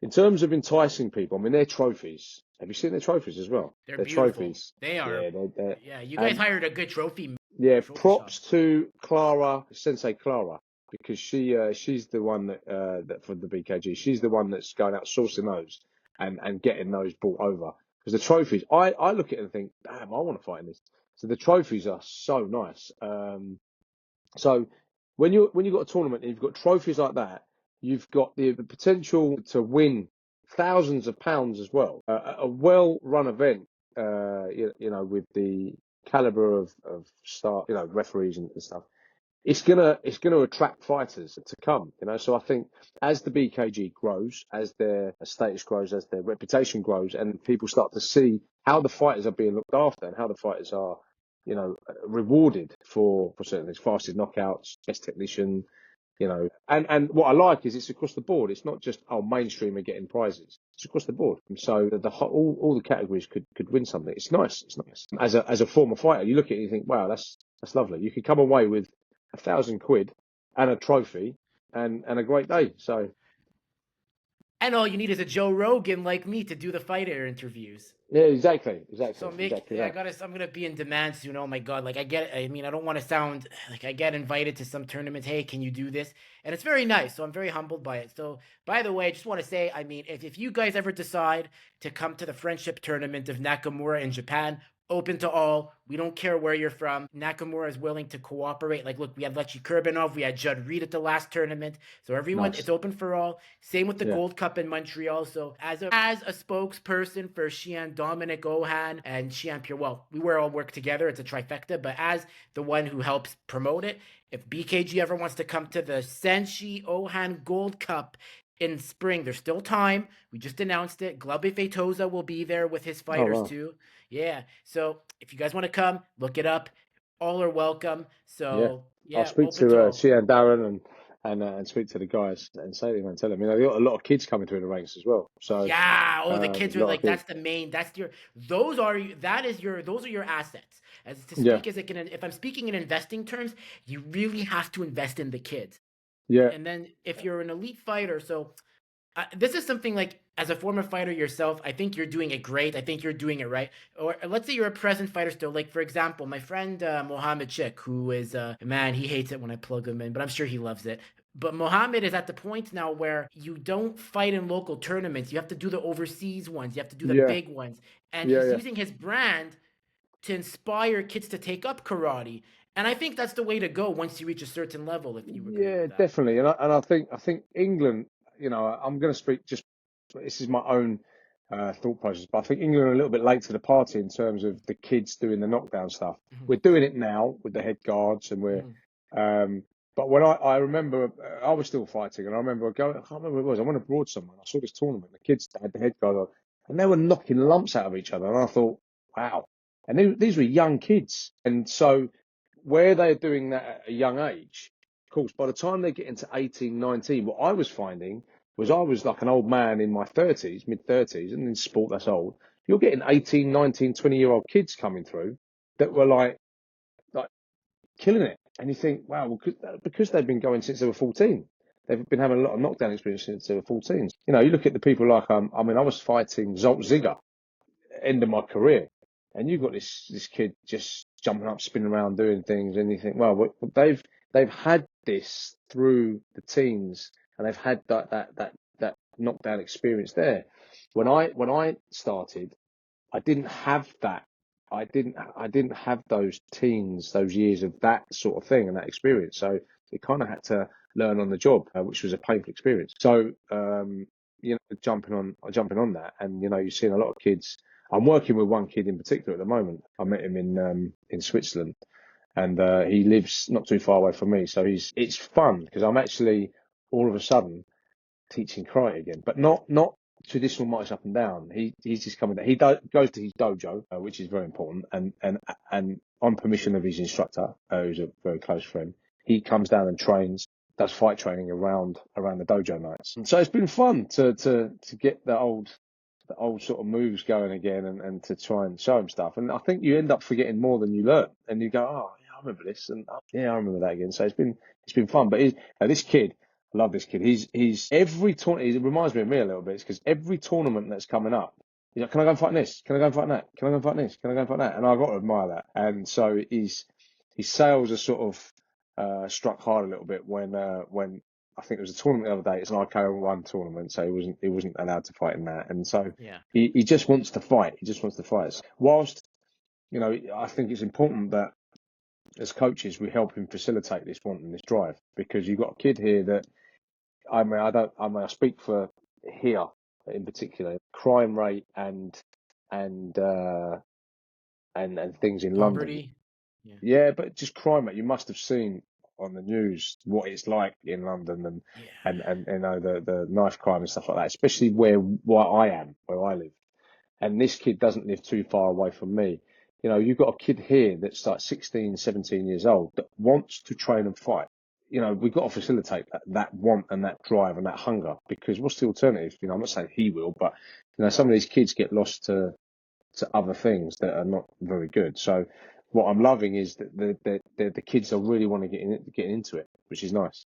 in terms of enticing people, I mean, their trophies. Have you seen their trophies as well? they're Their beautiful. trophies. They are. Yeah, they're Yeah, you guys and hired a good yeah, trophy shop. props to Clara, Sensei Clara, because she's the one that for the BKG, she's the one that's going out sourcing those and getting those brought over. Because the trophies, I look at it and think, damn, I want to fight in this. So the trophies are so nice. So when you've got a tournament and you've got trophies like that, you've got the potential to win thousands of pounds as well. A well-run event, with the caliber of star, referees and stuff. It's gonna attract fighters to come. So I think as the BKG grows, as their status grows, as their reputation grows, and people start to see how the fighters are being looked after and how the fighters are, rewarded for certain things, fastest knockouts, best technician, and what I like is it's across the board. It's not just mainstream are getting prizes. It's across the board, and so all the categories could win something. It's nice. It's nice. As a former fighter, you look at it and you think, wow, that's lovely. You could come away with £1,000 and a trophy and a great day. So And all you need is a Joe Rogan like me to do the fighter interviews. yeah, exactly, exactly, So exactly that. I'm gonna be in demand soon. Oh my god, like I mean, I don't want to sound like I get invited to some tournaments. Hey, can you do this? And it's very nice. So I'm very humbled by it. So by the way, I just want to say, I mean, if you guys ever decide to come to the friendship tournament of Nakamura in Japan, open to all. We don't care where you're from. Nakamura is willing to cooperate. Like, look, we had Lechi Kurbanov, we had Judd Reed at the last tournament. So everyone, it's Nice. open for all. Same with the Yeah. Gold Cup in Montreal. So as a spokesperson for Xian Dominic Ohan and Xian Pure, well, we all work together. It's a trifecta. But as the one who helps promote it, if BKG ever wants to come to the Sensei Ohan Gold Cup in spring, there's still time. We just announced it. Glebe Feitosa will be there with his Oh fighters wow. too. Yeah. So if you guys want to come, look it up. All are welcome. Yeah. So I'll yeah, speak open to to all. Shea and Darren and speak to the guys and say to them and tell them. They've got a lot of kids coming through the ranks as well. So Yeah. Oh, the a kids are lot of like kids. that's the main. That's your. Those are that is your. Those are your assets. As to Yeah. speak as if I'm speaking in investing terms, you really have to invest in the kids. Yeah. And then if you're an elite fighter, so this is something like as a former fighter yourself, I think you're doing it great. I think you're doing it right. Or let's say you're a present fighter still. Like for example, my friend Mohammed Chik, who is man, he hates it when I plug him in, but I'm sure he loves it. But Mohammed is at the point now where you don't fight in local tournaments. You have to do the overseas ones. You have to do the Yeah. big ones. And Yeah. he's Yeah. using his brand to inspire kids to take up karate. And I think that's the way to go once you reach a certain level, if you agree Yeah, with that. definitely. And I think England, I'm going to speak just, this is my own thought process, but I think England are a little bit late to the party in terms of the kids doing the knockdown stuff. Mhm, We're doing it now with the head guards and mhm. um, but when I remember, I was still fighting and I remember going, I can't remember what it was. I went abroad somewhere. I saw this tournament. The kids had the head guard on and they were knocking lumps out of each other. And I thought, wow. And these were young kids. And so, where they're doing that at a young age, of course, by the time they get into 18, 19, what I was finding was I was like an old man in my 30s, mid 30s, and in sport that's old. you're getting 18, 19, 20-year-old kids coming through that were like killing it. And you think, wow, well, because they've been going since they were 14. They've been having a lot of knockdown experience since they were 14. You know, you look at the people like, I was fighting Zolt Ziggler, end of my career. And you've got this kid just jumping up, spinning around, doing things, and you think, well, they've had this through the teens, and they've had that knockdown experience there. When I started, I didn't have that. I didn't have those teens, those years of that sort of thing and that experience. So you kind of had to learn on the job, which was a painful experience. So you know, jumping on that, and you know, you're seeing a lot of kids. I'm working with one kid in particular at the moment. I met him in Switzerland, and he lives not too far away from me. So it's fun because I'm actually all of a sudden teaching karate again, but not traditional march up and down. He's just coming down. He goes to his dojo, which is very important, and on permission of his instructor, who's a very close friend, he comes down and trains, does fight training around the dojo nights. And so it's been fun to get the old sort of moves going again, and to try and show him stuff. And I think you end up forgetting more than you learn, and you go, oh yeah, I remember this, and yeah, I remember that again. So it's been fun. But this kid. I love this kid. He's every tournament. It reminds me of me a little bit because every tournament that's coming up, he's like, "Can I go and fight in this? Can I go and fight in that? Can I go and fight in this? Can I go and fight in that?" And I've got to admire that. And so his sales are sort of struck hard a little bit when I think there was a tournament the other day. It's an IKO1 tournament, so he wasn't allowed to fight in that. And so Yeah. he just wants to fight. He just wants to fight. Whilst you know, I think it's important that as coaches we help him facilitate this want and this drive, because you've got a kid here that. I speak for here in particular, crime rate and things in London. Poverty. Yeah. Yeah, but just crime rate. You must have seen on the news what it's like in London, and you know, the knife crime and stuff like that, especially where I live. And this kid doesn't live too far away from me. You know, you've got a kid here that's like 16, 17 years old that wants to train and fight. You know, we've got to facilitate that want and that drive and that hunger, because what's the alternative? You know, I'm not saying he will, but, you know, some of these kids get lost to other things that are not very good. So what I'm loving is that the kids are really want to get into it, which is nice.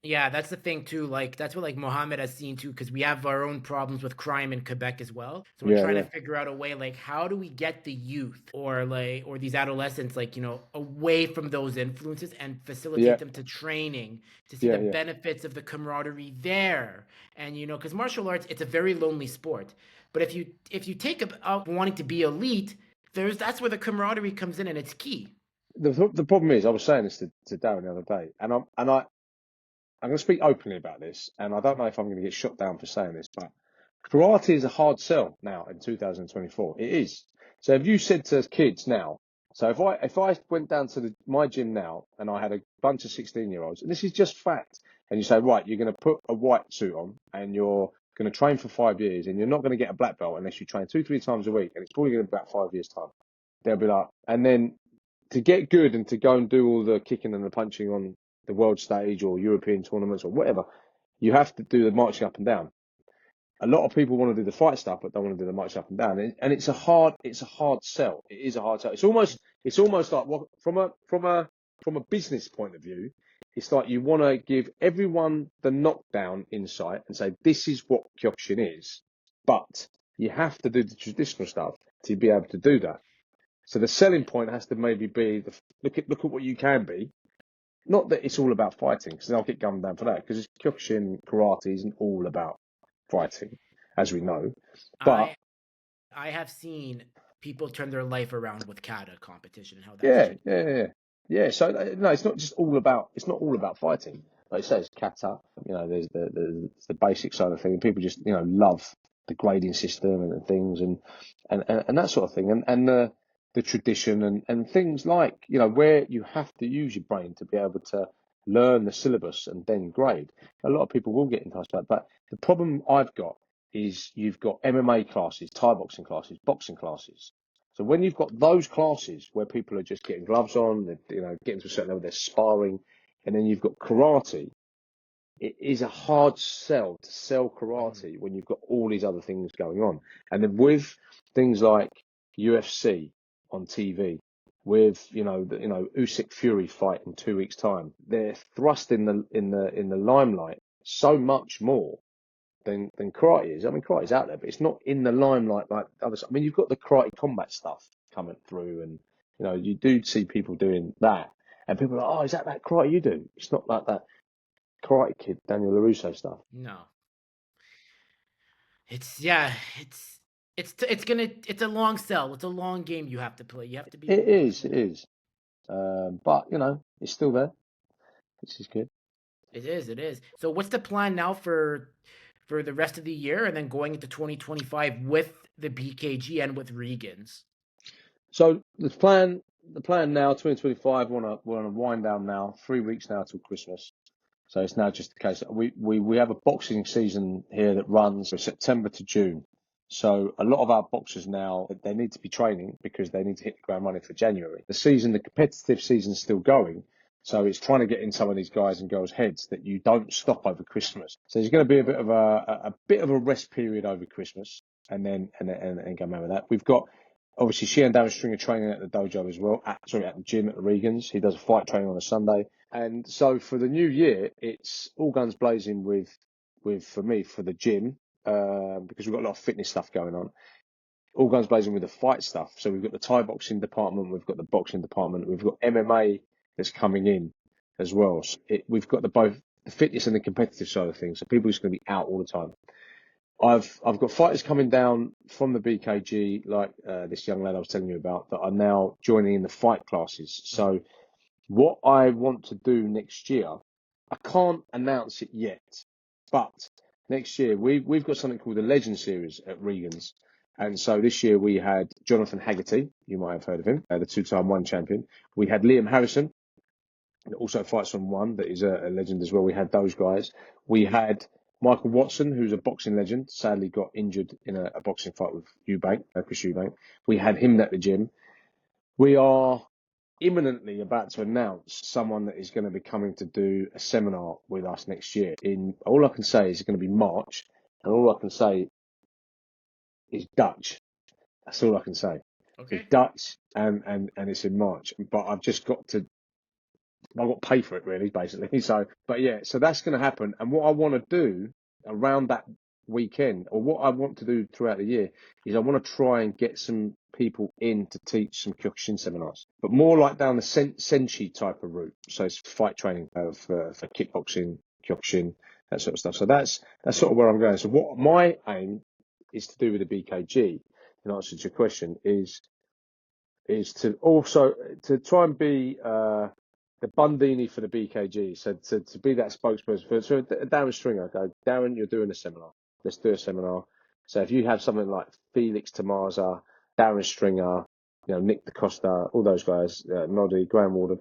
Yeah, that's the thing too. Like that's what like Mohammed has seen too, because we have our own problems with crime in Quebec as well. So we're Yeah, trying to yeah, figure out a way like how do we get the youth or these adolescents like away from those influences and yeah, facilitate them to training to see yeah, the yeah. benefits of the camaraderie there. And because martial arts, it's a very lonely sport. But if you take up wanting to be elite, that's where the camaraderie comes in and it's key. The problem is, I was saying this to Darren the other day, and I'm going to speak openly about this, and I don't know if I'm going to get shot down for saying this, but karate is a hard sell now in 2024. It is. So if you said to kids now, so if I went down to my gym now and I had a bunch of 16-year-olds, and this is just fact, and you say, right, you're going to put a white suit on and you're going to train for 5 years, and you're not going to get a black belt unless you train 2-3 times a week, and it's probably going to be about 5 years' time. They'll be like, and then to get good and to go and do all the kicking and the punching on the world stage or European tournaments or whatever, you have to do the marching up and down. A lot of people want to do the fight stuff, but don't want to do the marching up and down. And it's a hard sell. It is a hard sell. It's almost like from a business point of view, it's like you want to give everyone the knockdown insight and say this is what Kyokushin is, but you have to do the traditional stuff to be able to do that. So the selling point has to maybe be look at what you can be. Not that it's all about fighting, because I'll get gunned down for that. Because Kyokushin karate isn't all about fighting, as we know. But I have seen people turn their life around with kata competition and how that's yeah, changed. yeah. So no, it's not all about fighting. Like I say, it's kata. You know, there's the basic side of things. People just love the grading system and things and that sort of thing, and the tradition and things like where you have to use your brain to be able to learn the syllabus and then grade. A lot of people will get in touch with that, but the problem I've got is you've got MMA classes, Thai boxing classes, boxing classes. So when you've got those classes where people are just getting gloves on, getting to a certain level, they're sparring, and then you've got karate, it is a hard sell to sell karate when you've got all these other things going on. And then with things like UFC on TV, with Usyk Fury fight in 2 weeks' time, they're thrust in the limelight so much more than karate is. I mean, karate's out there, but it's not in the limelight like others. I mean, you've got the karate combat stuff coming through, and you do see people doing that, and people are like, oh, is that karate you do? It's not like that Karate Kid, Daniel LaRusso stuff. No. It's it's a long sell. It's a long game you have to play. You have to be It really is, it is. But it's still there, which is good. It is. So what's the plan now for the rest of the year and then going into 2025 with the BKG and with Regans? So the plan now, 2025, we're on a wind down now. 3 weeks now till Christmas. So it's now just the case that we have a boxing season here that runs from September to June. So a lot of our boxers now, they need to be training because they need to hit the ground running for January. The competitive season is still going. So it's trying to get in some of these guys and girls' heads that you don't stop over Christmas. So there's going to be a bit of a rest period over Christmas, and then go mad with that. We've got obviously she and Darren Stringer training at the dojo as well. At the gym at the Regans. He does a fight training on a Sunday, and so for the new year, it's all guns blazing for me for the gym because we've got a lot of fitness stuff going on. All guns blazing with the fight stuff. So we've got the Thai boxing department, we've got the boxing department, we've got MMA that's coming in as well. So we've got both the fitness and the competitive side of things. So people are just going to be out all the time. I've got fighters coming down from the BKG, like this young lad I was telling you about, that are now joining in the fight classes. So what I want to do next year, I can't announce it yet, but next year we've got something called the Legend Series at Regans. And so this year we had Jonathan Haggerty, you might have heard of him, the two-time one champion. We had Liam Harrison, that also fights on one, that is a legend as well. We had those guys. We had Michael Watson, who's a boxing legend, sadly got injured in a boxing fight with Chris Eubank. We had him at the gym. We are imminently about to announce someone that is going to be coming to do a seminar with us next year. All I can say is it's going to be March, and all I can say is Dutch. That's all I can say. Okay. It's Dutch and it's in March. But I've got to pay for it really, basically. So that's going to happen. And what I want to do around that weekend, or what I want to do throughout the year, is I want to try and get some people in to teach some Kyokushin seminars, but more like down the Sensei type of route. So it's fight training for kickboxing, Kyokushin, that sort of stuff. So that's sort of where I'm going. So what my aim is to do with the BKG, in answer to your question, is to also to try and be the Bundini for the BKG. So to be that spokesperson for Darren Stringer. Go, Darren, you're doing a seminar. Let's do a seminar. So if you have something like Felix Tamaza, Darren Stringer, Nick DaCosta, all those guys, Noddy, Graham Warden,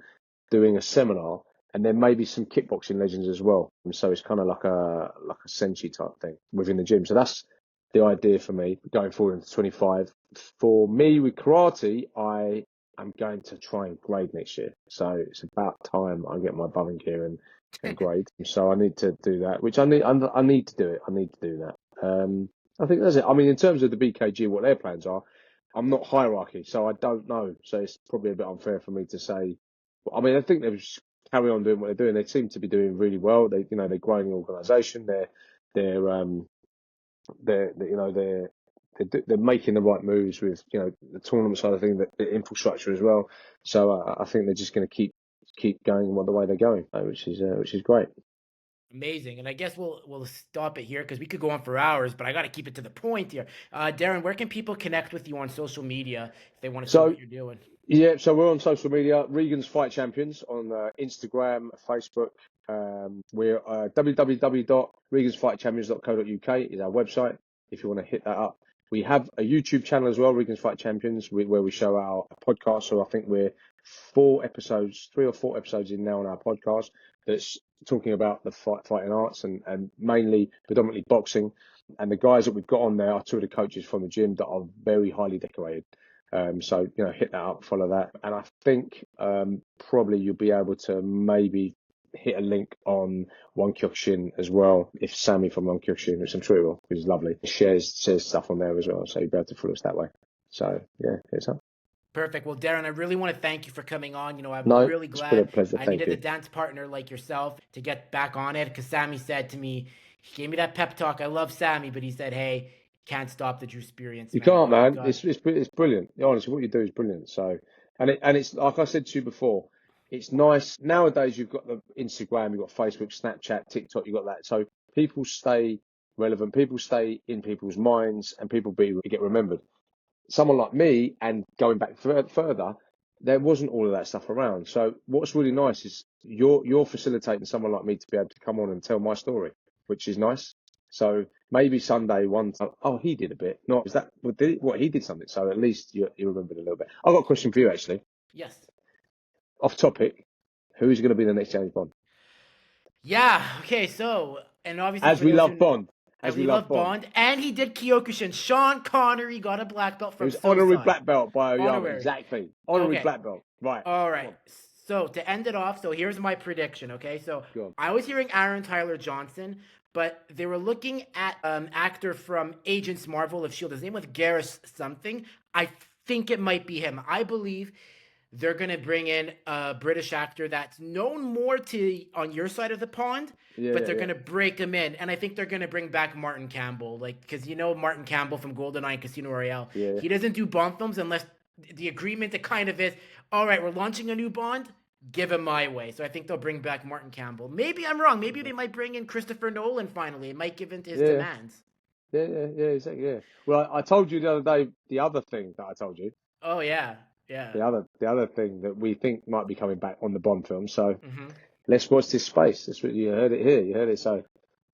doing a seminar, and then maybe some kickboxing legends as well. And so it's kind of like a Sensei type thing within the gym. So that's the idea for me going forward into 25. For me with karate, I'm going to try and grade next year. So it's about time I get my bumming gear and grade. So I need to do that, which I need to do it. I need to do that. I think that's it. I mean, in terms of the BKG, what their plans are, I'm not hierarchy, so I don't know. So it's probably a bit unfair for me to say. I mean, I think they just carry on doing what they're doing. They seem to be doing really well. They're growing the organisation. They're making the right moves with the tournament side of things, the infrastructure as well. So I think they're just going to keep going the way they're going, which is great. Amazing. And I guess we'll stop it here because we could go on for hours, but I got to keep it to the point here. Darren, where can people connect with you on social media if they want to see what you're doing? Yeah, so we're on social media, Regans Fight Champions on Instagram, Facebook. We're www.regansfightchampions.co.uk is our website if you want to hit that up. We have a YouTube channel as well, Regans Fight Champions, where we show our podcast. So I think we're 3 or 4 episodes in now on our podcast that's talking about the fighting arts and mainly predominantly boxing. And the guys that we've got on there are 2 of the coaches from the gym that are very highly decorated. So hit that up, follow that, and I think probably you'll be able to maybe hit a link on One Kyokushin as well. If Sammy from One Kyokushin, which I'm sure he will, which is lovely, shares stuff on there as well, so you'll be able to follow us that way. So yeah, it's up. Perfect. Well, Darren, I really want to thank you for coming on. I'm No, really it's been a glad pleasure. I Thank needed you. a dance partner like yourself to get back on it, because Sammy said to me, he gave me that pep talk. I love Sammy, but he said, hey, can't stop the Drewsperience, You man. can't, man. Got It's brilliant. Honestly, what you do is brilliant. So, and it's like I said to you before, it's nice nowadays. You've got the Instagram, you've got Facebook, Snapchat, TikTok. You've got that. So people stay relevant. People stay in people's minds, and people get remembered. Someone like me, and going back further, there wasn't all of that stuff around. So what's really nice is you're facilitating someone like me to be able to come on and tell my story, which is nice. So maybe Sunday one time, oh, he did a bit. Not is that what he did something. So at least you remembered a little bit. I've got a question for you actually. Yes. Off topic, who's going to be the next James Bond? Yeah. Okay. So, and obviously As for we those love who Bond, as we we love love Bond. Bond, and he did Kyokushin. Sean Connery got a black belt It from was honorary Sosai. black belt by Oyama. Honorary. Exactly, honorary Okay. black belt. Right. All Come right. on. So to end it off, so here's my prediction. Okay. So Go on. I was hearing Aaron Tyler Johnson, but they were looking at actor from Agents Marvel of Shield. His name was Garrus something. I think it might be him. I believe they're gonna bring in a British actor that's known more to on your side of the pond, but they're gonna break him in, and I think they're gonna bring back Martin Campbell, like because Martin Campbell from GoldenEye and Casino Royale. Yeah. He doesn't do Bond films unless the agreement that kind of is, all right, we're launching a new Bond, give him my way. So I think they'll bring back Martin Campbell. Maybe I'm wrong. Maybe they might bring in Christopher Nolan finally. It might give in to his demands. Yeah, exactly. Yeah. Well, I told you the other day the other thing that I told you. Oh yeah, yeah. The other thing that we think might be coming back on the Bond film. So Mm-hmm. let's watch this space. That's what you heard it here. You heard it. So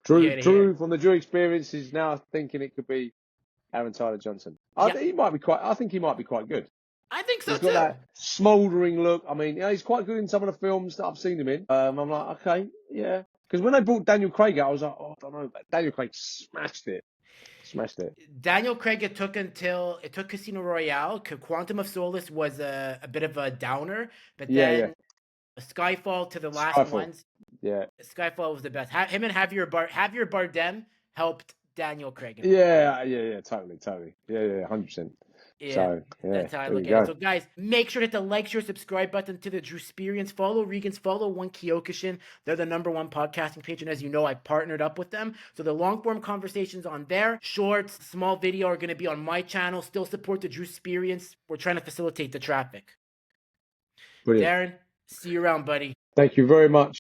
Drew from the Drewsperience is now thinking it could be Aaron Tyler Johnson. Yeah. He might be quite. I think he might be quite good. I think so He's too. got that smouldering look. I mean, he's quite good in some of the films that I've seen him in. I'm like, okay, yeah. Because when they brought Daniel Craig out, I was like, oh, I don't know. Daniel Craig smashed it. Daniel Craig, it took Casino Royale. Quantum of Solace was a bit of a downer, but then Skyfall to the last ones. Yeah. Skyfall was the best. Him and Javier Bardem helped Daniel Craig. Totally. Yeah, 100%. Yeah, so, that's how I look at it. So, guys, make sure to hit the like, share, subscribe button to the Drewsperience. Follow Regans, follow One Kyokushin. They're the #1 podcasting page, and as you know, I partnered up with them. So the long-form conversations on there, shorts, small video are going to be on my channel. Still support the Drewsperience. We're trying to facilitate the traffic. Brilliant. Darren, see you around, buddy. Thank you very much.